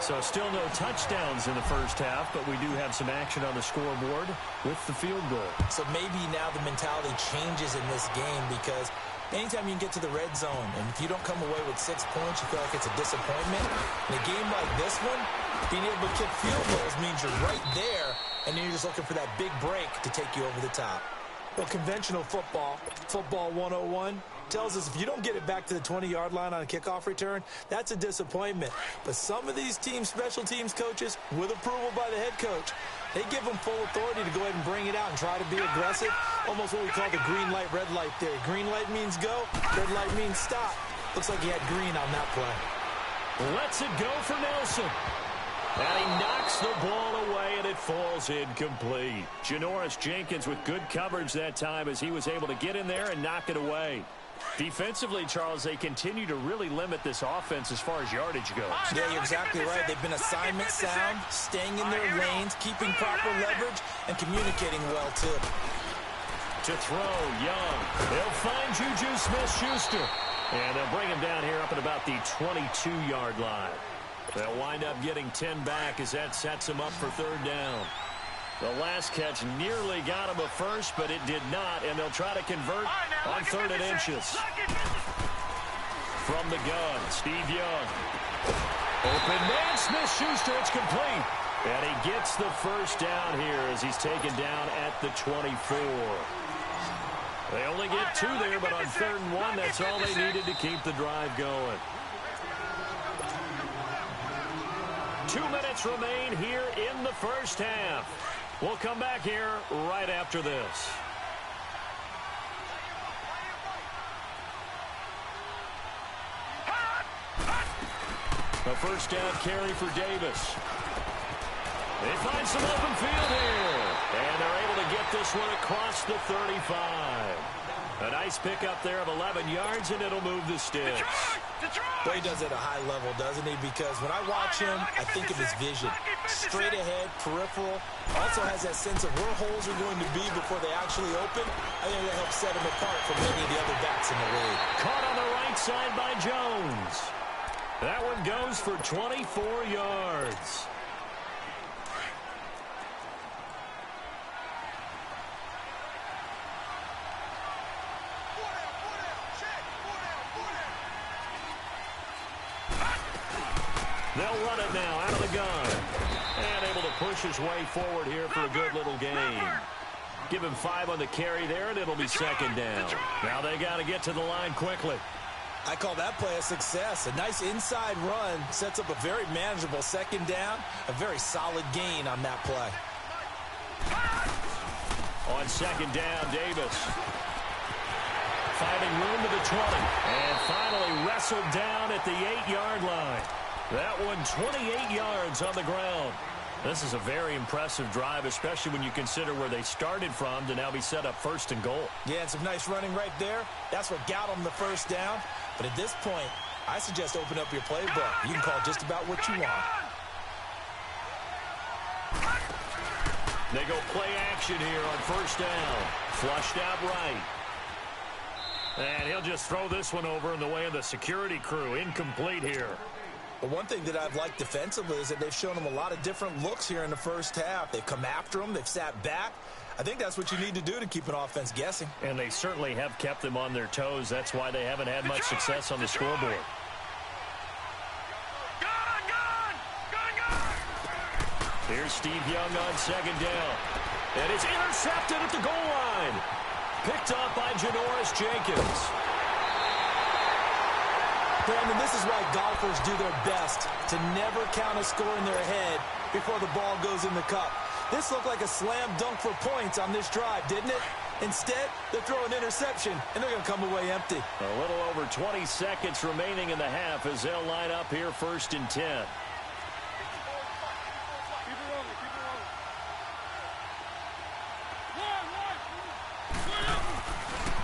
So still no touchdowns in the first half, but we do have some action on the scoreboard with the field goal. So maybe now the mentality changes in this game, because anytime you can get to the red zone, and if you don't come away with 6 points, you feel like it's a disappointment. In a game like this one, being able to kick field goals means you're right there, and then you're just looking for that big break to take you over the top. Well, conventional football 101, tells us if you don't get it back to the 20-yard line on a kickoff return, that's a disappointment. But some of these teams, special teams coaches, with approval by the head coach, they give them full authority to go ahead and bring it out and try to be aggressive. Almost what we call the green light, red light theory. Green light means go, red light means stop. Looks like he had green on that play. Lets it go for Nelson. And he knocks the ball away, and it falls incomplete. Janoris Jenkins with good coverage that time as he was able to get in there and knock it away. Defensively, Charles, they continue to really limit this offense as far as yardage goes. Yeah, you're exactly right. They've been assignment sound, staying in their lanes, keeping proper leverage, and communicating well, too. To throw, Young. They'll find Juju Smith-Schuster. And they'll bring him down here up at about the 22-yard line. They'll wind up getting 10 back as that sets him up for third down. The last catch nearly got him a first, but it did not, and they'll try to convert on third and inches. From the gun, Steve Young. Open man, Smith-Schuster, it's complete. And he gets the first down here as he's taken down at the 24. They only get 2 there, but on third and 1, that's all they needed to keep the drive going. 2 minutes remain here in the first half. We'll come back here right after this. A first down carry for Davis. They find some open field here. And they're able to get this one across the 35. A nice pickup there of 11 yards, and it'll move the sticks. Well, he does it at a high level, doesn't he? Because when I watch him, I think of his vision. Straight ahead, peripheral. Also has that sense of where holes are going to be before they actually open. I think that helps set him apart from many of the other backs in the league. Caught on the right side by Jones. That one goes for 24 yards. They'll run it now out of the gun. And able to push his way forward here for a good little gain. Give him 5 on the carry there, and it'll be second down. Now they got to get to the line quickly. I call that play a success. A nice inside run sets up a very manageable second down. A very solid gain on that play. On second down, Davis. Finding room to the 20. And finally wrestled down at the 8-yard line. That one 28 yards on the ground. This is a very impressive drive, especially when you consider where they started from to now be set up first and goal. Yeah, and some nice running right there. That's what got them the first down. But at this point, I suggest open up your playbook. You can call just about what you want. They go play action here on first down. Flushed out right. And he'll just throw this one over in the way of the security crew. Incomplete here. But one thing that I've liked defensively is that they've shown them a lot of different looks here in the first half. They've come after them. They've sat back. I think that's what you need to do to keep an offense guessing. And they certainly have kept them on their toes. That's why they haven't had much success on the scoreboard. Here's Steve Young on second down. And it's intercepted at the goal line. Picked up by Janoris Jenkins. Brandon, this is why golfers do their best to never count a score in their head before the ball goes in the cup. This looked like a slam dunk for points on this drive, didn't it? Instead, they're throwing interception, and they're going to come away empty. A little over 20 seconds remaining in the half as they'll line up here first and 10.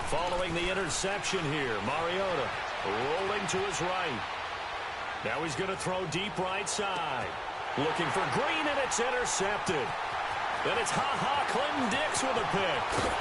Following the interception here, Mariota rolling to his right. Now he's going to throw deep right side. Looking for Green, and it's intercepted. Then it's Clinton Dix with a pick.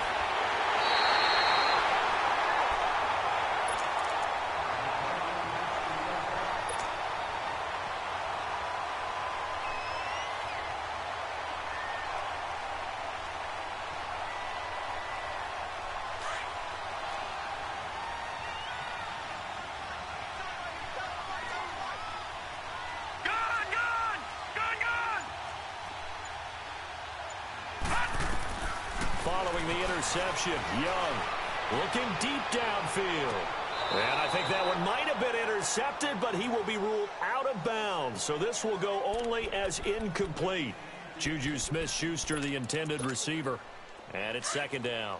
Following the interception, Young looking deep downfield. And I think that one might have been intercepted, but he will be ruled out of bounds. So this will go only as incomplete. Juju Smith-Schuster, the intended receiver. And it's second down.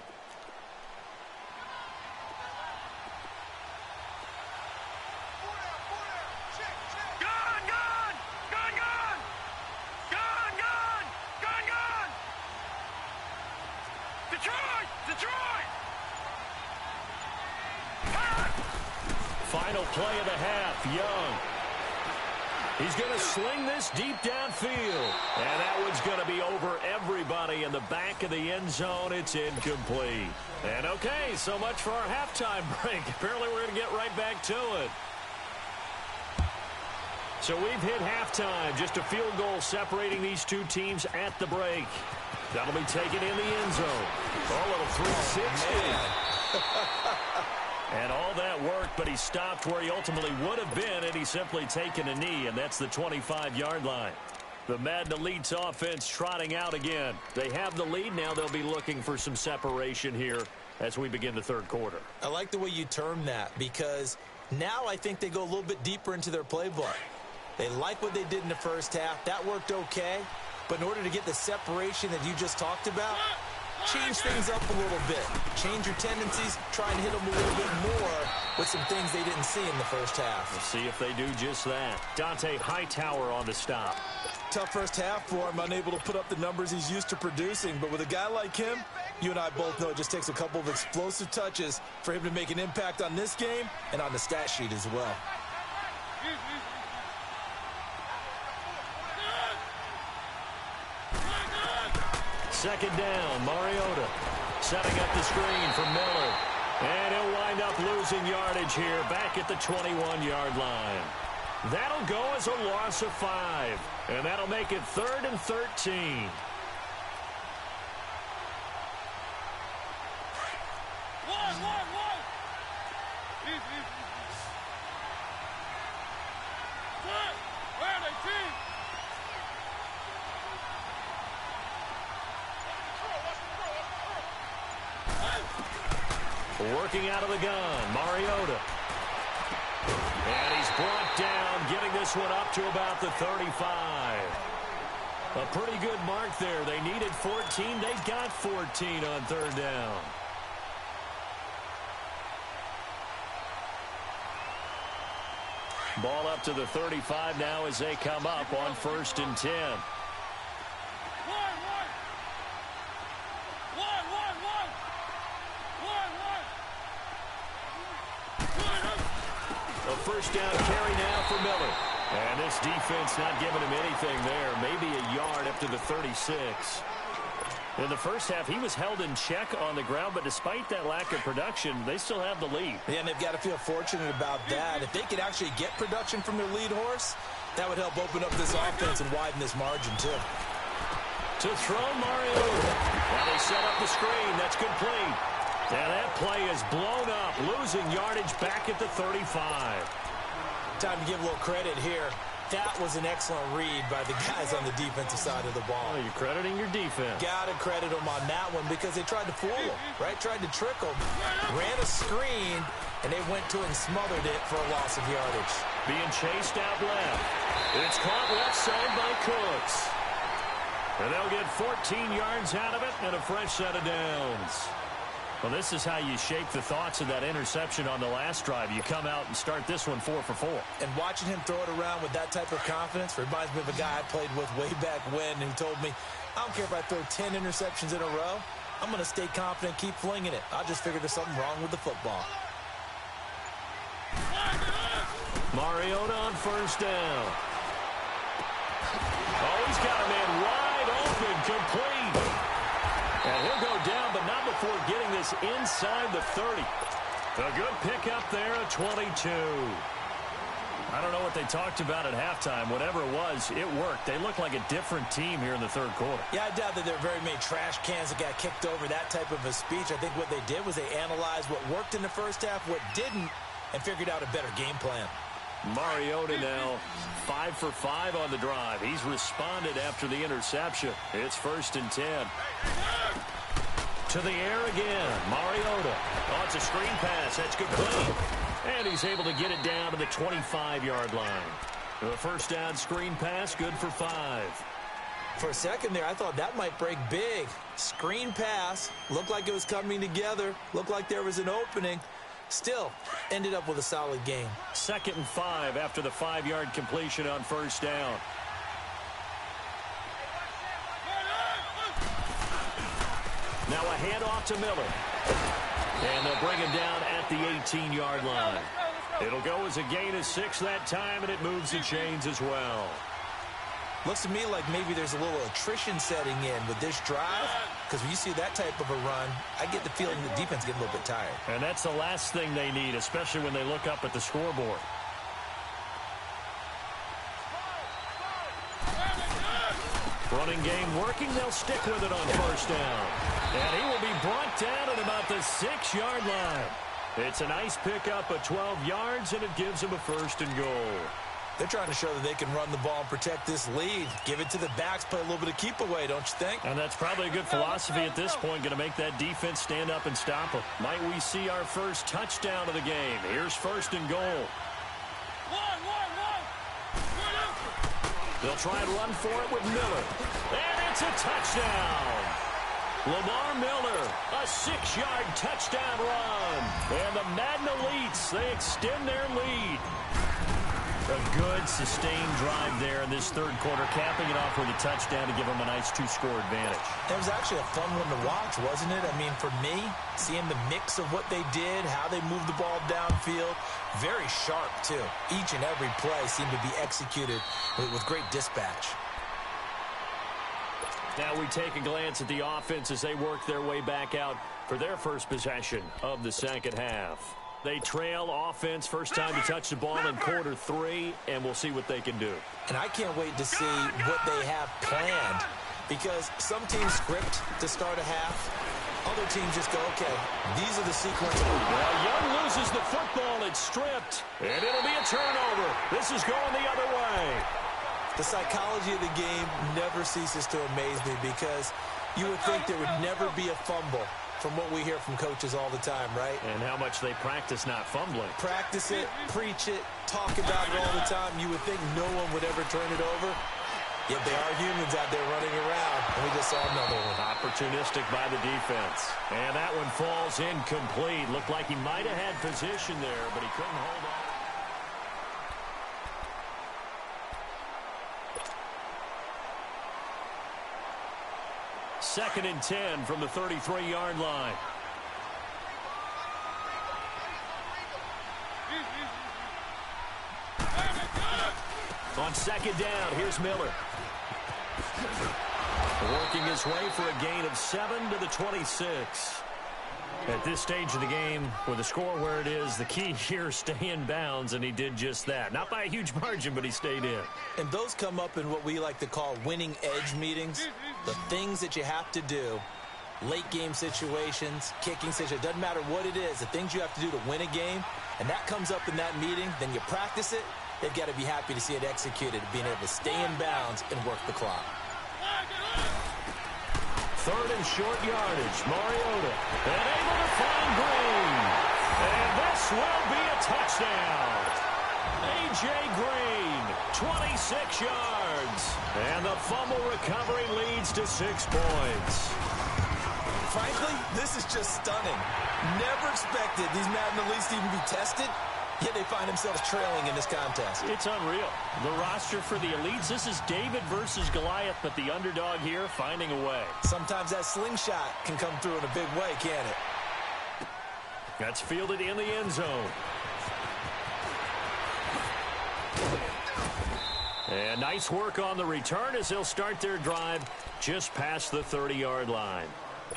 Final play of the half, Young. He's going to sling this deep downfield. And that one's going to be over everybody in the back of the end zone. It's incomplete. And okay, so much for our halftime break. Apparently we're going to get right back to it. So we've hit halftime. Just a field goal separating these two teams at the break. That'll be taken in the end zone. A little 360. And all that worked, but he stopped where he ultimately would have been, and he's simply taken a knee, and that's the 25-yard line. The Madden Elite's offense trotting out again. They have the lead. Now they'll be looking for some separation here as we begin the third quarter. I like the way you term that, because now I think they go a little bit deeper into their playbook. They like what they did in the first half. That worked okay. But in order to get the separation that you just talked about, change things up a little bit. Change your tendencies, try and hit them a little bit more with some things they didn't see in the first half. We'll see if they do just that. Dante Hightower on the stop. Tough first half for him, unable to put up the numbers he's used to producing. But with a guy like him, you and I both know it just takes a couple of explosive touches for him to make an impact on this game and on the stat sheet as well. Second down, Mariota setting up the screen for Miller. And he'll wind up losing yardage here back at the 21-yard line. That'll go as a loss of 5. And that'll make it 3rd and 13. Working out of the gun, Mariota. And he's brought down, getting this one up to about the 35. A pretty good mark there. They needed 14. They got 14 on 3rd down. Ball up to the 35 now as they come up on 1st and 10. First down carry now for Miller. And this defense not giving him anything there. Maybe a yard up to the 36. In the first half, he was held in check on the ground, but despite that lack of production, they still have the lead. Yeah, and they've got to feel fortunate about that. If they could actually get production from their lead horse, that would help open up this offense and widen this margin, too. To throw Mariota. Now they set up the screen. That's complete. And that play is blown up, losing yardage back at the 35. Time to give a little credit here. That was an excellent read by the guys on the defensive side of the ball. Oh, you're crediting your defense. Got to credit them on that one because they tried to fool him, right? Tried to trick him. Ran a screen, and they went to and smothered it for a loss of yardage. Being chased out left. It's caught left side by Cooks. And they'll get 14 yards out of it and a fresh set of downs. Well, this is how you shape the thoughts of that interception on the last drive. You come out and start this one 4 for 4. And watching him throw it around with that type of confidence reminds me of a guy I played with way back when, and he told me, I don't care if I throw 10 interceptions in a row. I'm going to stay confident, keep flinging it. I just figured there's something wrong with the football. Mariota on 1st down. Oh, he's got a man wide open, complete. And he'll go down, but not before getting this inside the 30. A good pickup there at 22. I don't know what they talked about at halftime. Whatever it was, it worked. They look like a different team here in the 3rd quarter. Yeah, I doubt that there are very many trash cans that got kicked over, that type of a speech. I think what they did was they analyzed what worked in the first half, what didn't, and figured out a better game plan. Mariota now 5 for 5 on the drive. He's responded after the interception. It's 1st and 10. To the air again. Mariota. Oh, it's a screen pass. That's good play. And he's able to get it down to the 25-yard line. The 1st down screen pass, good for 5. For a second there, I thought that might break big. Screen pass. Looked like it was coming together. Looked like there was an opening. Still, ended up with a solid game. 2nd and 5 after the 5-yard completion on 1st down. Now a handoff to Miller. And they'll bring him down at the 18-yard line. It'll go as a gain of 6 that time, and it moves the chains as well. Looks to me like maybe there's a little attrition setting in with this drive, because when you see that type of a run, I get the feeling the defense getting a little bit tired. And that's the last thing they need, especially when they look up at the scoreboard. Running game working. They'll stick with it on 1st down. And he will be brought down at about the 6-yard line. It's a nice pickup of 12 yards, and it gives them a 1st and goal. They're trying to show that they can run the ball and protect this lead. Give it to the backs, play a little bit of keep away, don't you think? And that's probably a good philosophy at this point, going to make that defense stand up and stop them. Might we see our first touchdown of the game? Here's 1st and goal. They'll try and run for it with Miller. And it's a touchdown. Lamar Miller, a 6-yard touchdown run. And the Madden Elites, they extend their lead. A good, sustained drive there in this third quarter, capping it off with a touchdown to give them a nice 2-score advantage. It was actually a fun one to watch, wasn't it? I mean, for me, seeing the mix of what they did, how they moved the ball downfield, very sharp, too. Each and every play seemed to be executed with great dispatch. Now we take a glance at the offense as they work their way back out for their first possession of the second half. They trail offense, first time to touch the ball in quarter 3, and we'll see what they can do. And I can't wait to see what they have planned, because some teams script to start a half. Other teams just go, okay, these are the sequences. Well, Young loses the football. It's stripped, and it'll be a turnover. This is going the other way. The psychology of the game never ceases to amaze me, because you would think there would never be a fumble from what we hear from coaches all the time, right? And how much they practice not fumbling. Practice it, preach it, talk about it all the time. You would think no one would ever turn it over. Yet they are humans out there running around, and we just saw another one. Opportunistic by the defense. And that one falls incomplete. Looked like he might have had position there, but he couldn't hold on. Second and 10 from the 33-yard line. On second down, here's Miller. Working his way for a gain of 7 to the 26. At this stage of the game, with the score where it is, the key here, stay in bounds, and he did just that. Not by a huge margin, but he stayed in. And those come up in what we like to call winning edge meetings. The things that you have to do, late game situations, kicking situations, doesn't matter what it is, the things you have to do to win a game, and that comes up in that meeting, then you practice it, they've got to be happy to see it executed, being able to stay in bounds and work the clock. Third and short yardage, Mariota, and able to find Green. And this will be a touchdown. A.J. Green, 26 yards. And the fumble recovery leads to 6 points. Frankly, this is just stunning. Never expected these Madden Elites to even be tested, yet they find themselves trailing in this contest. It's unreal. The roster for the Elites, this is David versus Goliath, but the underdog here finding a way. Sometimes that slingshot can come through in a big way, can't it? That's fielded in the end zone. And nice work on the return as they'll start their drive just past the 30-yard line.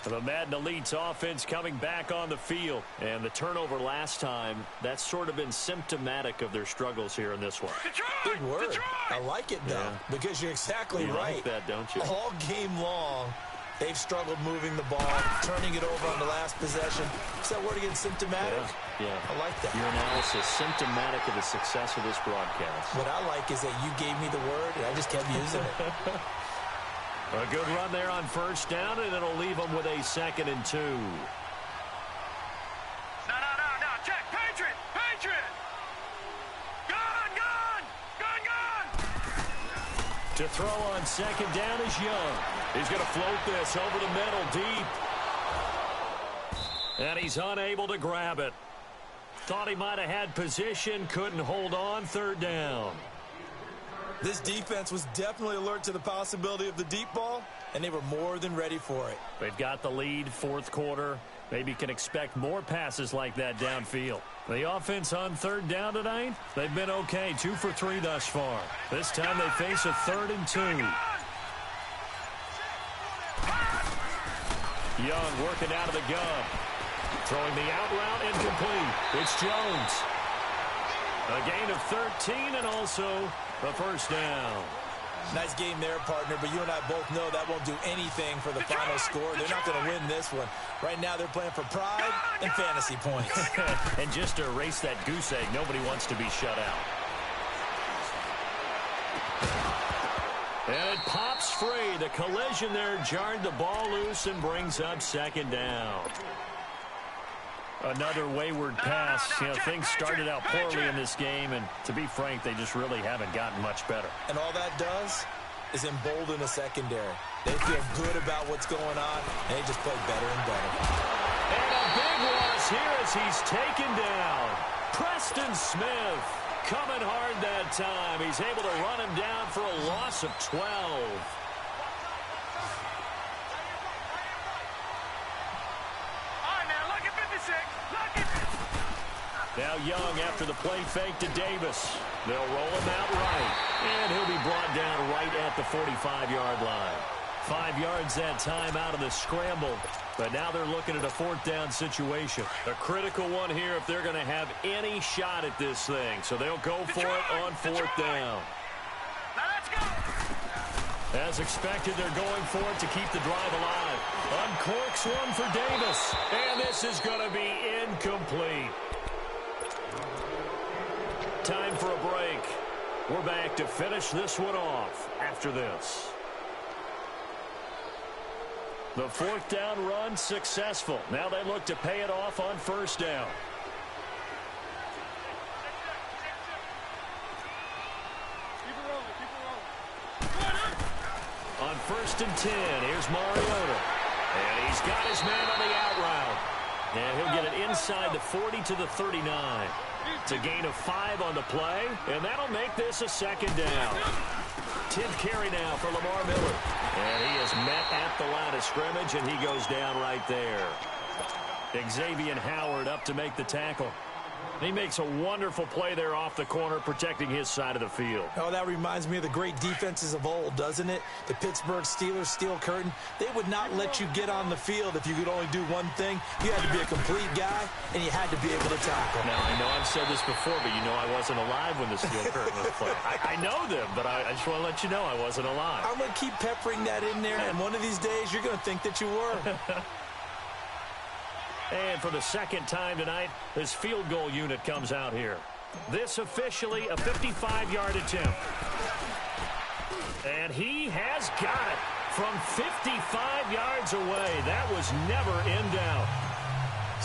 The Madden Elites offense coming back on the field. And the turnover last time, that's sort of been symptomatic of their struggles here in this one. Good word. I like it, though, because you're exactly right. You like that, don't you? All game long, they've struggled moving the ball, turning it over on the last possession. Is that word again, symptomatic? Yeah. I like that. Your analysis, symptomatic of the success of this broadcast. What I like is that you gave me the word, and I just kept using it. A good run there on first down, and it'll leave them with a 2nd and 2. No. Check. Patriot. Gun. To throw on second down is Young. He's going to float this over the middle deep. And he's unable to grab it. Thought he might have had position, couldn't hold on, third down. This defense was definitely alert to the possibility of the deep ball, and they were more than ready for it. They've got the lead, fourth quarter. Maybe can expect more passes like that downfield. The offense on third down tonight, they've been okay, 2 for 3 thus far. This time they face a 3rd and 2. Young working out of the gun. Throwing the out route incomplete. It's Jones. A gain of 13 and also the first down. Nice game there, partner, but you and I both know that won't do anything for the final score. They're not going to win this one. Right now they're playing for pride and fantasy points. And just to erase that goose egg, nobody wants to be shut out. And it pops free. The collision there jarred the ball loose and brings up 2nd down. Another wayward pass. You know, things started out poorly in this game, and to be frank, they just really haven't gotten much better. And all that does, is embolden the secondary. They feel good about what's going on, and they just play better and better. And a big loss here as he's taken down. Preston Smith coming hard that time. He's able to run him down for a loss of 12. Now Young after the play fake to Davis. They'll roll him out right. And he'll be brought down right at the 45-yard line. 5 yards that time out of the scramble. But now they're looking at a fourth down situation. A critical one here if they're going to have any shot at this thing. So they'll go for it on fourth down. Now let's go. As expected, they're going for it to keep the drive alive. Uncorks one for Davis. And this is going to be incomplete. Time for a break. We're back to finish this one off after this. The fourth down run successful. Now they look to pay it off on first down. On first and 10, here's Mariota. And he's got his man on the out route. And he'll get it inside the 40 to the 39. It's a gain of 5 on the play, and that'll make this a second down. 10th carry now for Lamar Miller. And he is met at the line of scrimmage, and he goes down right there. Xavier Howard up to make the tackle. He makes a wonderful play there off the corner, protecting his side of the field. Oh, that reminds me of the great defenses of old, doesn't it? The Pittsburgh Steelers, steel curtain. They would not let you get on the field if you could only do one thing. You had to be a complete guy, and you had to be able to tackle. Now, I know I've said this before, but you know I wasn't alive when the steel curtain was played. I know them, but I just want to let you know I wasn't alive. I'm going to keep peppering that in there, and one of these days you're going to think that you were. And for the second time tonight, this field goal unit comes out here. This officially a 55-yard attempt. And he has got it from 55 yards away. That was never in doubt.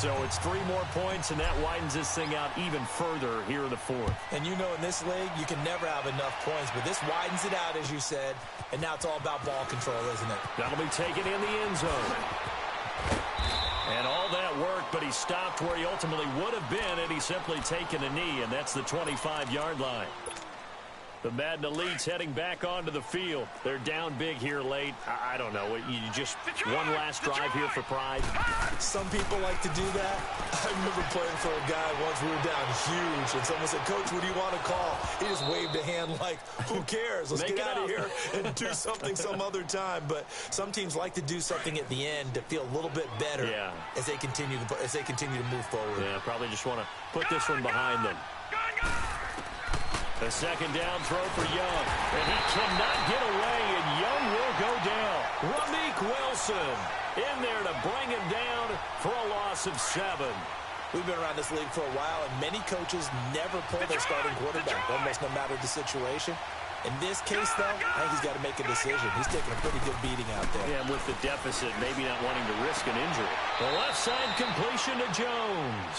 So it's 3 more points, and that widens this thing out even further here in the fourth. And you know in this league, you can never have enough points, but this widens it out, as you said, and now it's all about ball control, isn't it? That'll be taken in the end zone. And all that work, but he stopped where he ultimately would have been had he simply taken a knee, and that's the 25-yard line. The Madden Elites heading back onto the field. They're down big here late. I don't know. You just one last drive here for pride. Some people like to do that. I remember playing for a guy once. We were down huge, and someone said, "Coach, what do you want to call?" He just waved a hand like, "Who cares? Let's get out of here and do something some other time." But some teams like to do something at the end to feel a little bit better as they continue to move forward. Yeah, probably just want to put this one behind them. A second down throw for Young. And he cannot get away, and Young will go down. Ramik Wilson in there to bring him down for a loss of 7. We've been around this league for a while, and many coaches never pull their starting quarterback, almost no matter the situation. In this case, though, I think he's got to make a decision. He's taking a pretty good beating out there. Yeah, and with the deficit, maybe not wanting to risk an injury. The left side completion to Jones.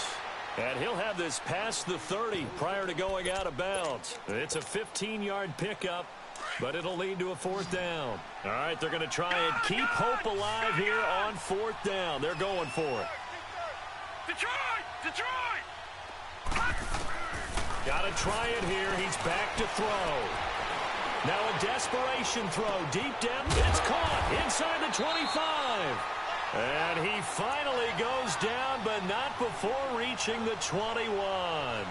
And he'll have this past the 30 prior to going out of bounds. It's a 15-yard pickup, but it'll lead to a fourth down. All right, they're going to try and keep hope alive here on fourth down. They're going for it. Detroit! Got to try it here. He's back to throw. Now a desperation throw deep down. It's caught inside the 25. And he finally goes down, but not before reaching the 21.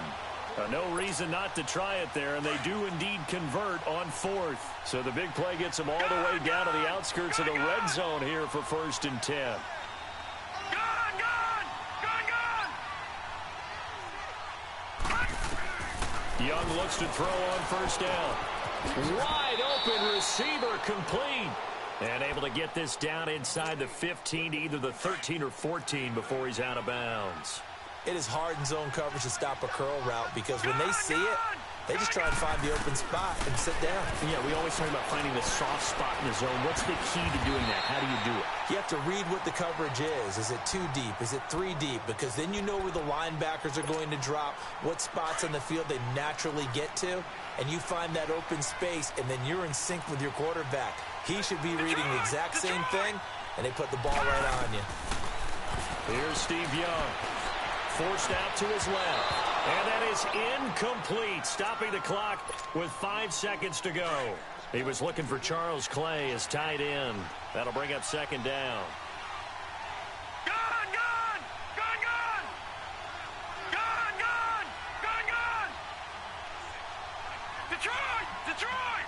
No reason not to try it there, and they do indeed convert on fourth. So the big play gets them all the way down to the outskirts of the red zone here for first and 10. Young looks to throw on first down. Wide open receiver complete. And able to get this down inside the 15 to either the 13 or 14 before he's out of bounds. It is hard in zone coverage to stop a curl route because when they see it, They just try to find the open spot and sit down. Yeah, we always talk about finding the soft spot in the zone. What's the key to doing that? How do you do it? You have to read what the coverage is. Is it 2 deep? Is it 3 deep? Because then you know where the linebackers are going to drop, what spots on the field they naturally get to, and you find that open space, and then you're in sync with your quarterback. He should be reading the exact same thing, and they put the ball right on you. Here's Steve Young. Forced out to his left. And that is incomplete, stopping the clock with 5 seconds to go. He was looking for Charles Clay as tight end. That'll bring up second down. Gone, gone! Gone, gone! Gone, gone! Gone, gone! Detroit! Detroit!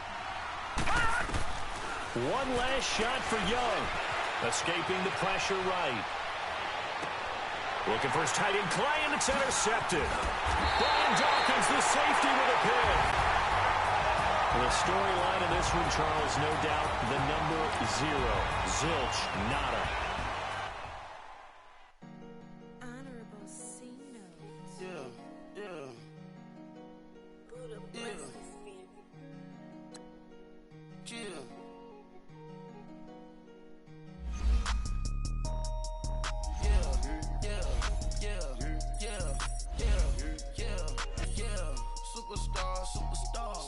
One last shot for Young. Escaping the pressure right. Looking for his tight end, Clay, and it's intercepted. Brian Dawkins, the safety with a pick. The storyline of this one, Charles, no doubt the number 0. Zilch, nada. Honorable C notes. Yeah. Buddha Yeah. blesses me. Yeah.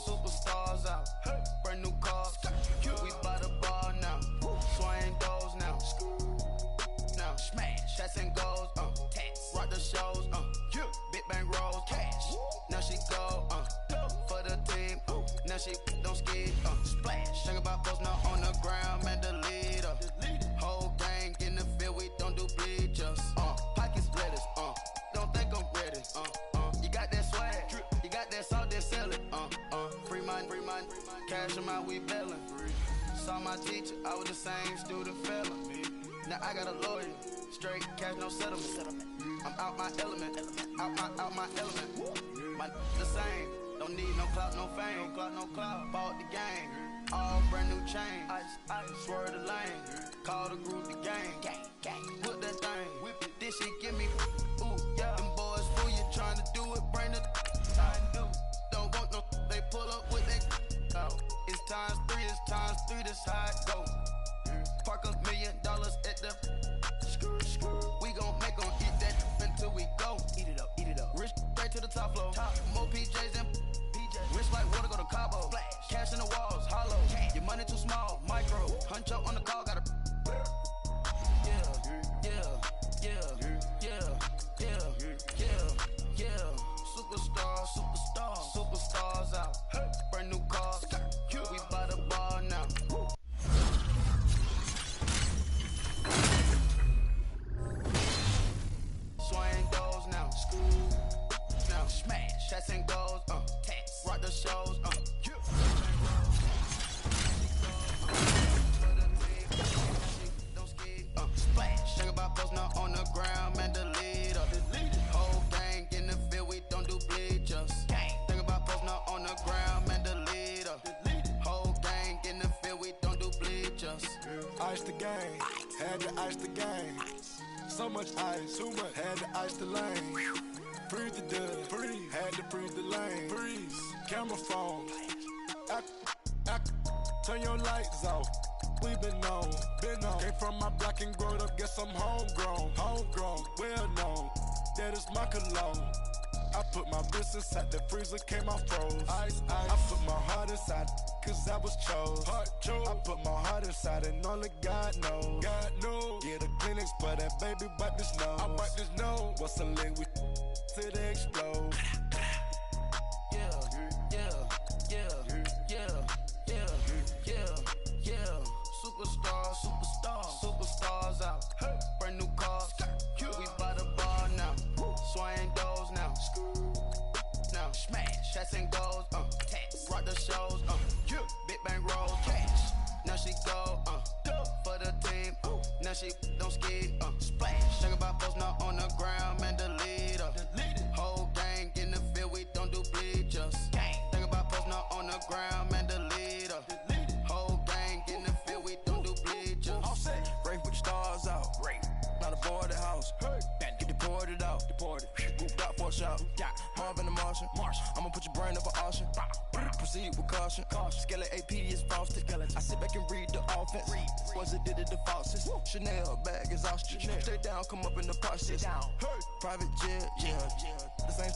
Superstars out. Brand new cars. We buy the bar now. Swing doors now. Now smash. Shots and goals. Rock the shows. Big bang rolls. Cash. Now she go. For the team. Now she don't skid. Splash. Think about posting up on the ground. Man, the leader. Whole gang in the field. We don't do bleachers. Pockets lettuce. Don't think I'm ready. You got that swag. You got that salt, that sell it. Free mind. Cash them out, we bellin'. Saw my teacher, I was the same student fella. Now I got a lawyer, straight cash, no settlement. I'm out my element, out my element. My the same, don't need no clout, no fame. Bought the game, all brand new chain. I swerve the lane, call the group the gang. Whip that thing, whip it, this shit give me. Ooh, yeah. Them boys fool you, trying to do it, bring the I do. Don't want no, they pull up with they. It's times 3, this how it go. Park $1 million at the. We gon' make 'em eat that until we go. Eat it up. Rich straight to the top floor. More PJs and rich like water go to Cabo. Flash. Cash in the walls, hollow. Your money too small, micro. Hunch up on the call, gotta. Superstars out. Brand new cars. We buy the bar now. Swing doors now. Now smash. Shots and goals. Rock the shows. Splash. Think about posting up on the ground, man, the leader. Whole gang in the field, we don't do bleachers. Think about posting up on the ground, man, the leader. Whole gang in the field, we don't do bleachers. Ice the game, had to ice the game. So much ice, too much, had to ice the lane. Freeze the dust, freeze, had to freeze the lane. Freeze, camera phone. Turn your lights off. We been on. Came from my block and growed up, guess I'm homegrown, well known. That is my cologne. I put my wrist inside the freezer, came out froze. Ice. I put my heart inside, cause I was chose. I put my heart inside and only God knows. Yeah, the clinics, but that baby wipe this nose. I wipe this nose. What's a link with till they explode? Superstars out. Brand new cars. We buy the bar now. Swing doors now. Now smash. Shots and goals. Rock the shows. Big bang rolls. Cash. Now she go. For the team. Now she don't skid. Splash. Think about posting up on the ground, man, the leader. Whole gang in the field, we don't do bleachers. Think about posting up on the ground, man, the leader. Whole gang in the field, we don't do bleachers. All set. Race with the stars out. Not a boarded house. Get deported out. Grouped out for a shot. Marvin the Martian. I'ma put put your brain up for auction. Proceed with caution. Scale AP is frosted. I sit back and read the offense. Was it did it the faucets? Chanel bag is ostrich. Stay down, come up in the process. Private jet, yeah. The same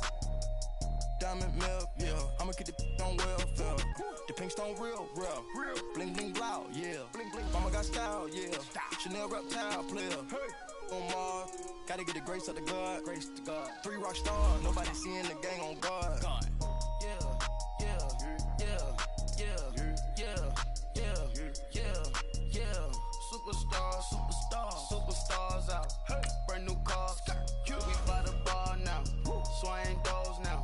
diamond milk, yeah. I'ma keep the on welfare. The pink stone real. Bling bling blow, yeah. Mama got style, yeah. Chanel reptile player. On Mars, gotta get the grace of the God. 3 rock stars, nobody seeing the gang on guard. Superstars out. Brand new cars. We by the bar now. Swaying doors now.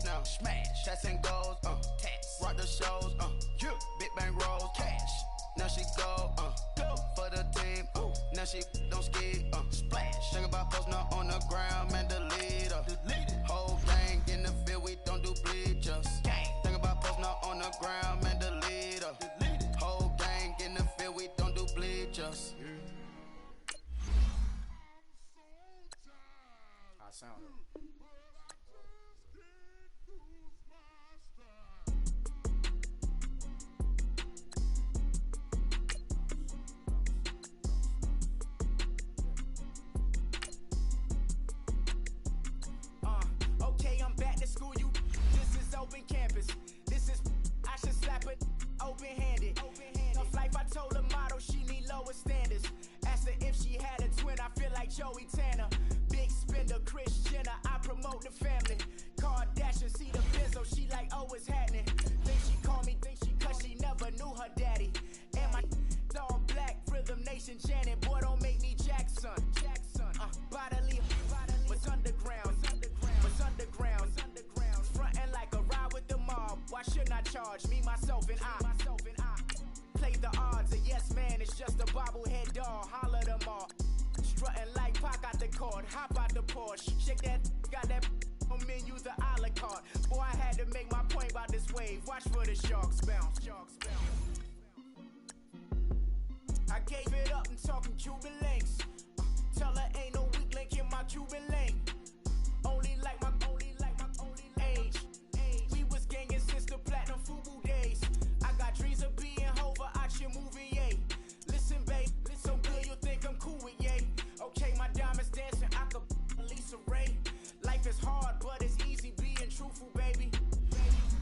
Now smash. Tats and goals. Rock the shows. Big bang rolls. Cash. Now she go. For the team. Now she don't ski. Splash. Think about posting up on the ground, man. Delete her. Whole gang in the field. We don't do bleachers. Think about posting up on the ground, man. Delete her. Whole gang in the field. We don't do bleachers. I sound it. Okay, I'm back to school, you. This is open campus. This is, I should slap it open-handed. Tough life, I told her model she need lower standards. Asked her if she had a twin, I feel like Joey Tanner. Big spender, Kris Jenner, I promote the family. Kardashian, see the Benzo, she like, oh, it's happening. Think she call me, cause she never knew her daddy. And my all black, Rhythm Nation, Janet, boy, don't make me Jackson. Bodily, what's underground? What's underground? Frontin' like a ride with the mob. Why shouldn't I charge me, myself, and I? Play the odds, a yes man, it's just a bobblehead doll. Holler them all. Strutting like Pac out the court, hop out the Porsche. Shake that, got that on menu, the a la carte. Boy, I had to make my point about this wave. Watch for the sharks bounce. I gave it up and talking Cuban links. Tell her ain't no weak link in my Cuban link. Only like my age. We was gangin' since the platinum FUBU days. I got dreams of being Hova out your movie, yay. Listen, babe, so good you think I'm cool with yay. Okay, my diamonds dancing, I could Lisa Ray. Life is hard, but it's easy being truthful, baby.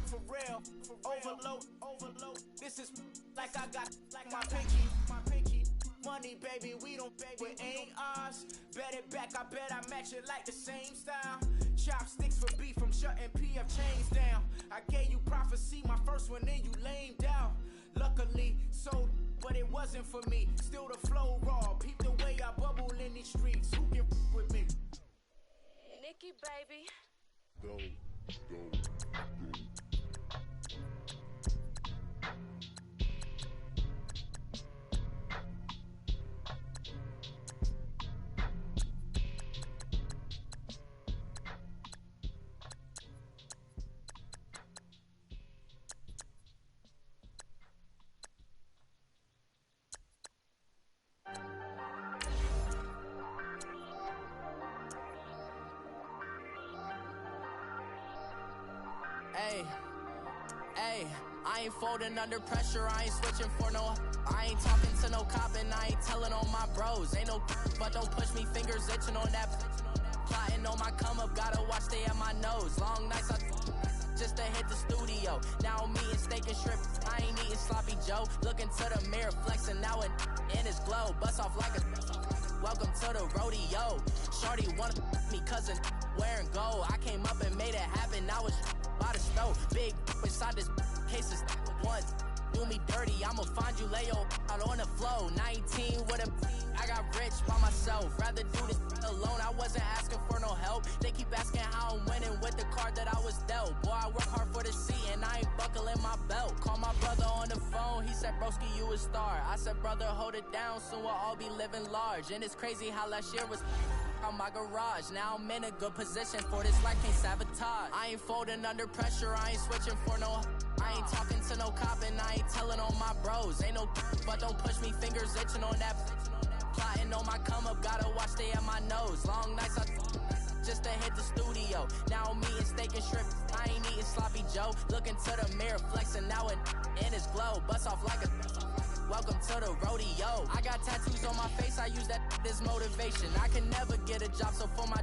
For real, overload. This is like I got like my pinky. Money, baby, we don't pay with ain't ours. Bet it back, I bet I match it like the same style. Chopsticks for beef from shutting PF chains down. I gave you prophecy, my first one, then you lamed out. Luckily, sold, but it wasn't for me. Still the flow raw, peep the way I bubble in these streets. Who can with me? Nikki, baby. Go. Hey, I ain't folding under pressure, I ain't switching for no. I ain't talking to no cop and I ain't telling on my bros. Ain't no, but don't push me, fingers itching on that. Plotting on my come up, gotta watch stay at my nose. Long nights I just to hit the studio. Now I'm eating steak and shrimp, I ain't eating sloppy Joe. Looking to the mirror, flexing now and in his glow. Bust off like a welcome to the rodeo. Shorty wanna me cousin wearing gold. I came up and made it happen, I was by the stove. Big inside this cases once do me dirty, I'ma find you lay out on the floor. 19 with a I got rich by myself. Rather do this alone, I wasn't asking for no help. They keep asking how I'm winning with the card that I was dealt. Boy, I work hard for the seat and I ain't buckling my belt. Call my brother on the phone, he said, broski, you a star. I said, brother, hold it down, soon we'll all be living large. And it's crazy how last year was on my garage. Now I'm in a good position for this life, can't sabotage. I ain't folding under pressure, I ain't switching for no. I ain't talking to no cop and I ain't telling on my bros. Ain't no, but don't push me, fingers itching on that. Plotting on my come up, gotta watch stay at my nose. Long nights I just to hit the studio. Now I'm eating steak and shrimp, I sloppy Joe. Look into the mirror, flexing now and in his glow. Bust off like a welcome to the rodeo. I got tattoos on my face, I use that as motivation. I can never get a job, so for my